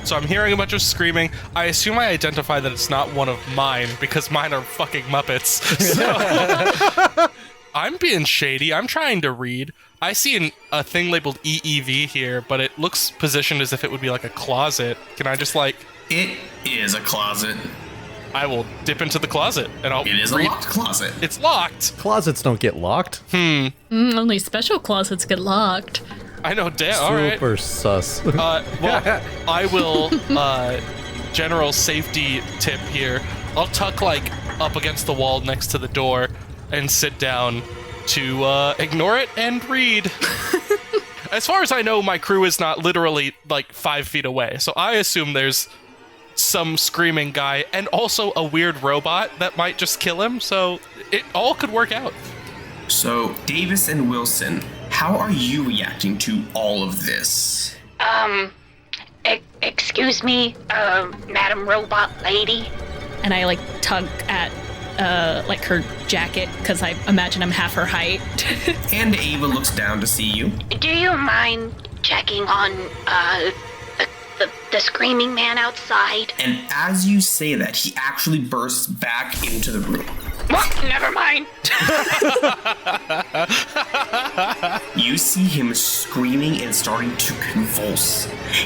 so I'm hearing a bunch of screaming. I assume I identify that it's not one of mine because mine are fucking Muppets. So I'm being shady. I'm trying to read. I see a thing labeled EEV here, but it looks positioned as if it would be like a closet. Can I just like... It is a closet. I will dip into the closet and I'll It is read. a locked closet. It's locked. Closets don't get locked. Only special closets get locked. I know, damn. All right. Super sus. Well, I will, general safety tip here. I'll tuck, like, up against the wall next to the door and sit down to, ignore it and read. As far as I know, my crew is not literally, like, 5 feet away, so I assume there's some screaming guy and also a weird robot that might just kill him, so it all could work out. So, Davis and Wilson, how are you reacting to all of this? Excuse me, Madam Robot Lady? And I, like, tug at, like, her jacket, because I imagine I'm half her height. And Ava looks down to see you. Do you mind checking on, the screaming man outside? And as you say that, he actually bursts back into the room. What? Never mind. You see him screaming and starting to convulse.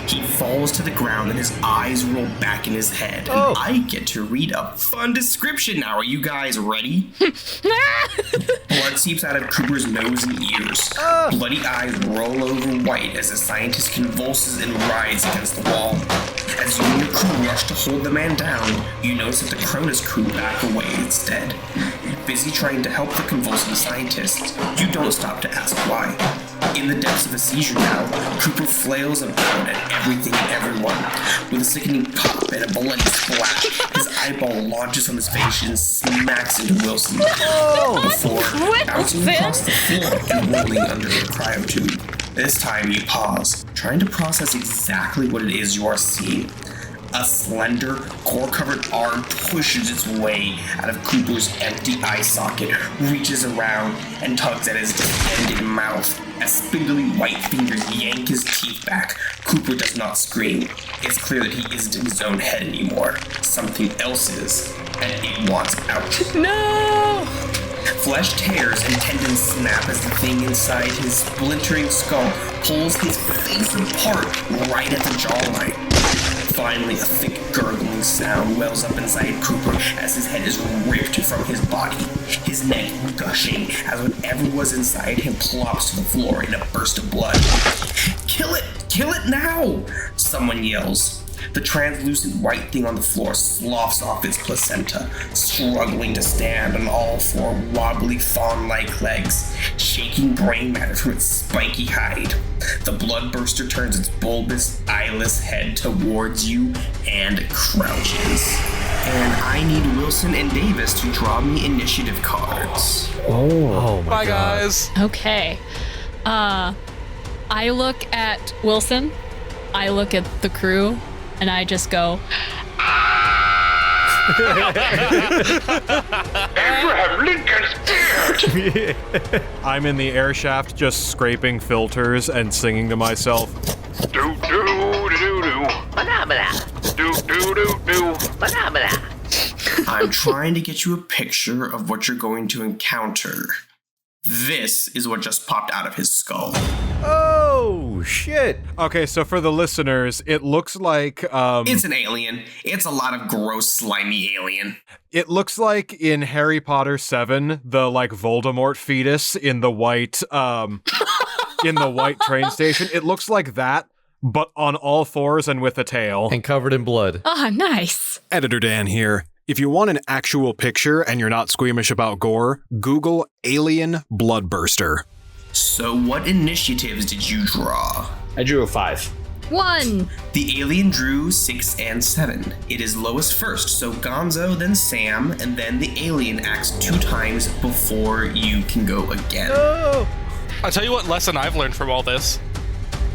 He falls to the ground and his eyes roll back in his head. And I get to read a fun description now. Are you guys ready? Blood seeps out of Cooper's nose and ears. Bloody eyes roll over white as the scientist convulses and writhes against the wall. As you and your crew rush to hold the man down, you notice that the Cronus crew back away instead. Busy trying to help the convulsing scientist, you don't stop to ask why. In the depths of a seizure now, Cooper flails about at everything and everyone. With a sickening pop and a bloody splash, his eyeball launches from his face and smacks into Wilson. Before bouncing across the floor and rolling under the cryotube. This time you pause, trying to process exactly what it is you are seeing. A slender, core-covered arm pushes its way out of Cooper's empty eye socket, reaches around, and tugs at his distended mouth. As spindly white fingers yank his teeth back, Cooper does not scream. It's clear that he isn't in his own head anymore. Something else is, and it wants out. No! Flesh tears and tendons snap as the thing inside his splintering skull pulls his face apart right at the jawline. Finally, a thick gurgling sound wells up inside Cooper as his head is ripped from his body, his neck gushing as whatever was inside him plops to the floor in a burst of blood. Kill it! Kill it now! Someone yells. The translucent white thing on the floor sloughs off its placenta, struggling to stand on all four wobbly fawn-like legs, shaking brain matter from its spiky hide. The bloodburster turns its bulbous, eyeless head towards you and crouches. And I need Wilson and Davis to draw me initiative cards. Oh my Bye, God. guys. Okay. I look at Wilson, I look at the crew, and I just go, Abraham Lincoln's beard! I'm in the air shaft just scraping filters and singing to myself. Do do do do do. Do do do do. I'm trying to get you a picture of what you're going to encounter. This is what just popped out of his skull. Oh, shit. Okay, so for the listeners, it looks like, It's an alien. It's a lot of gross, slimy alien. it looks like in Harry Potter 7, the, like, Voldemort fetus in the white, in the white train station. It looks like that, but on all fours and with a tail. And covered in blood. ah, nice. Editor Dan here. If you want an actual picture and you're not squeamish about gore, Google alien bloodburster. So what initiatives did you draw? I drew a 5. 1. The alien drew 6 and 7. It is lowest first, so Gonzo, then Sam, and then the alien acts 2 times before you can go again. I'll tell you what lesson I've learned from all this.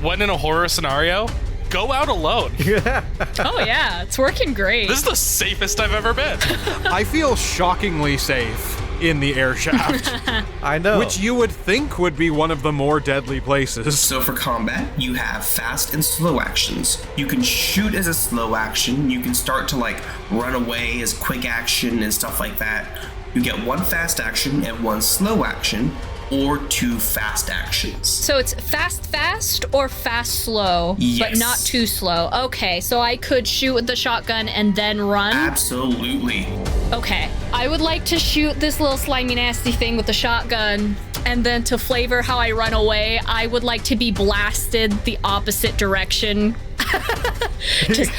When in a horror scenario, go out alone. Oh yeah, it's working great. This is the safest I've ever been. I feel shockingly safe in the air shaft, I know. which you would think would be one of the more deadly places. So for combat, you have fast and slow actions. You can shoot as a slow action, you can start to like run away as quick action and stuff like that. You get 1 fast action and 1 slow action, or 2 fast actions. So it's fast or fast slow, but Yes. not too slow. Okay, so I could shoot with the shotgun and then run? Absolutely. Okay. I would like to shoot this little slimy nasty thing with the shotgun, and then to flavor how I run away, I would like to be blasted the opposite direction. Just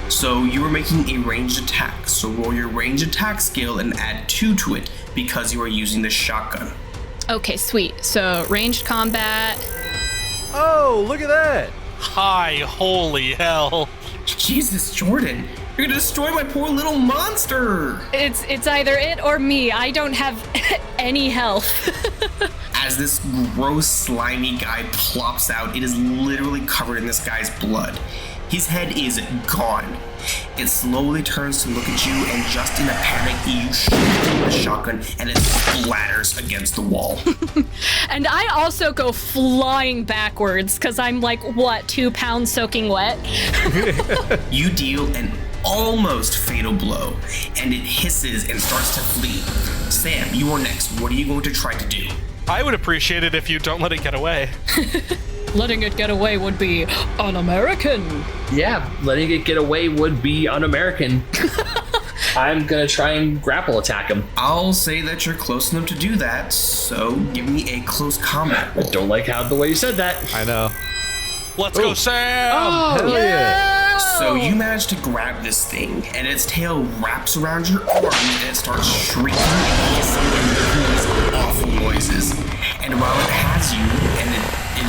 So you are making a ranged attack, so roll your ranged attack skill and add 2 to it because you are using the shotgun. Okay, sweet. So ranged combat. Oh, look at that! Hi, holy hell. Jesus, Jordan, you're gonna destroy my poor little monster! It's either it or me. I don't have any health. As this gross, slimy guy plops out, it is literally covered in this guy's blood. His head is gone. It slowly turns to look at you, and just in a panic, you shoot it with a shotgun, and it splatters against the wall. And I also go flying backwards, because I'm like, what, 2 pounds soaking wet? You deal an almost fatal blow, and it hisses and starts to flee. Sam, you are next. What are you going to try to do? I would appreciate it if you don't let it get away. Letting it get away would be un-American. Yeah, letting it get away would be un-American. I'm gonna try and grapple attack him. I'll say that you're close enough to do that, so give me a close combat I roll. don't like how the way you said that. I know. Let's go, Sam! Hell yeah! So you manage to grab this thing, and its tail wraps around your arm, and it starts shrieking and hissing and making these awful noises. And while it has you, and it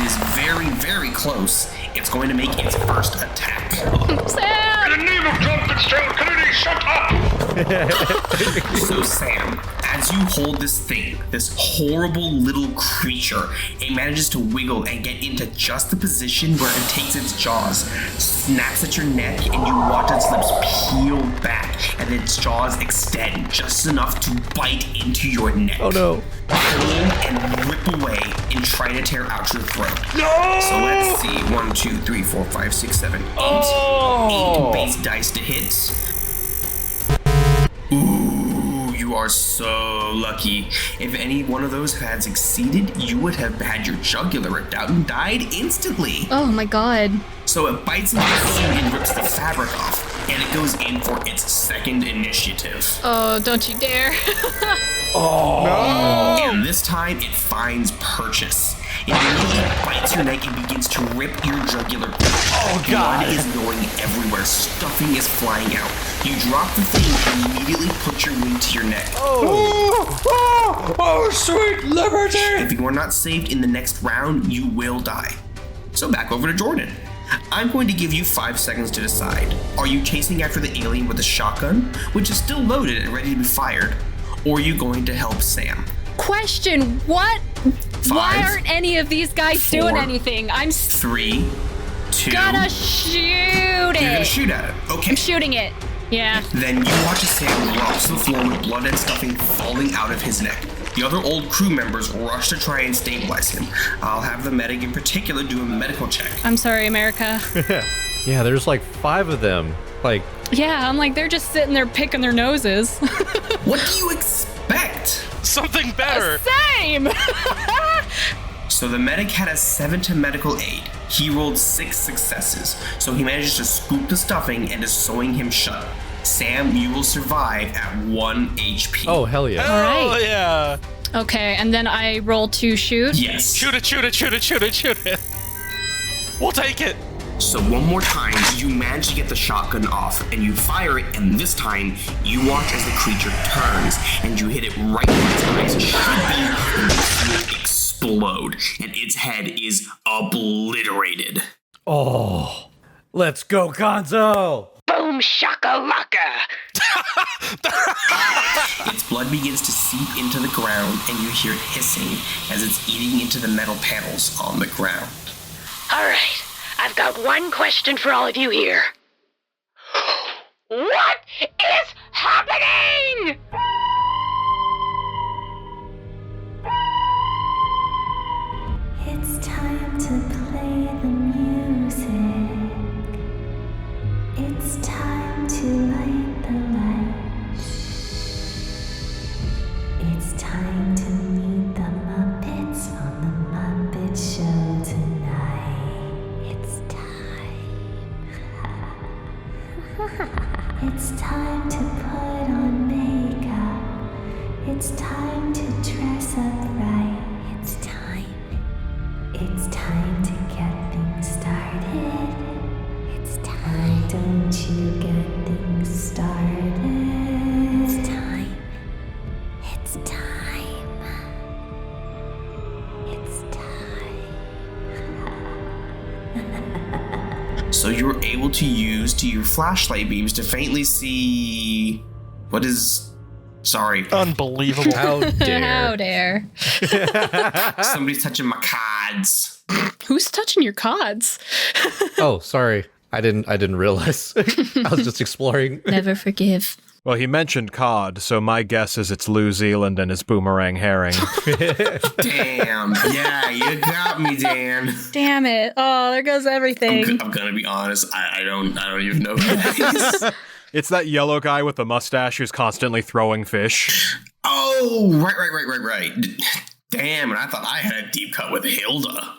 is very, very close, it's going to make its first attack. Sam! In the name of John Fitzgerald Kennedy, shut up! So Sam, as you hold this thing, this horrible little creature, it manages to wiggle and get into just the position where it takes its jaws, snaps at your neck, and you watch its lips peel back, and its jaws extend just enough to bite into your neck. Oh no. Pull and rip away and try to tear out your throat. No! So let's see. 1, 2, 3, 4, 5, 6, 7, 8. Oh! 8 base dice to hit. Ooh, you are so lucky. If any one of those had succeeded, you would have had your jugular ripped out and died instantly. Oh my god. So it bites into the suit and rips the fabric off, and it goes in for its second initiative. Oh, don't you dare. And this time it finds purchase. It immediately bites your neck and begins to rip your jugular. Oh God! Blood is going everywhere. Stuffing is flying out. You drop the thing and immediately put your wing to your neck. Oh, sweet liberty! If you are not saved in the next round, you will die. So back over to Jordan. I'm going to give you 5 seconds to decide. Are you chasing after the alien with a shotgun, which is still loaded and ready to be fired, or are you going to help Sam? Question, what? 5, Why aren't any of these guys 4, doing anything? I'm 3, 2. gonna shoot it. You're gonna shoot at it. Okay. I'm shooting it. Yeah. Then you watch as Sam drops to the floor with blood and stuffing falling out of his neck. The other old crew members rush to try and stabilize him. I'll have the medic in particular do a medical check. I'm sorry, America. Yeah, there's like 5 of them. Like, Yeah, I'm like, they're just sitting there picking their noses. What do you expect? Something better. Same! So the medic had a 7 to medical aid. He rolled 6 successes, so he managed to scoop the stuffing and is sewing him shut. Sam, you will survive at 1 HP. oh, hell yeah. Hell right. yeah. Okay, and then I roll to shoot. Yes. Shoot it, shoot it, shoot it, shoot it, shoot it. We'll take it. So one more time, you manage to get the shotgun off, and you fire it, and this time, you watch as the creature turns, and you hit it right where its eyes should be, and you see it explode, and its head is obliterated. Oh, let's go, Gonzo! Boom shakalaka! Its blood begins to seep into the ground, and you hear it hissing as it's eating into the metal panels on the ground. Alright, I've got one question for all of you here. What is happening? It's time to play the music. It's time to light the light. show tonight. It's time. It's time to put on makeup. It's time to dress up right. It's time. It's time to get things started. It's time. Why don't you get things started? It's time. It's time. It's time. So you were able to use your flashlight beams to faintly see what is... Sorry. Unbelievable. How dare. How dare. Somebody's touching my cards. Who's touching your cods? Oh, sorry. I didn't realize. I was just exploring. Never forgive. Well, he mentioned cod, so my guess is it's New Zealand and his boomerang herring. Damn. Yeah, you got me, Dan. Damn it. Oh, there goes everything. I'm gonna be honest. I don't even know who that is. It's that yellow guy with the mustache who's constantly throwing fish. Oh, right. Damn, and I thought I had a deep cut with Hilda.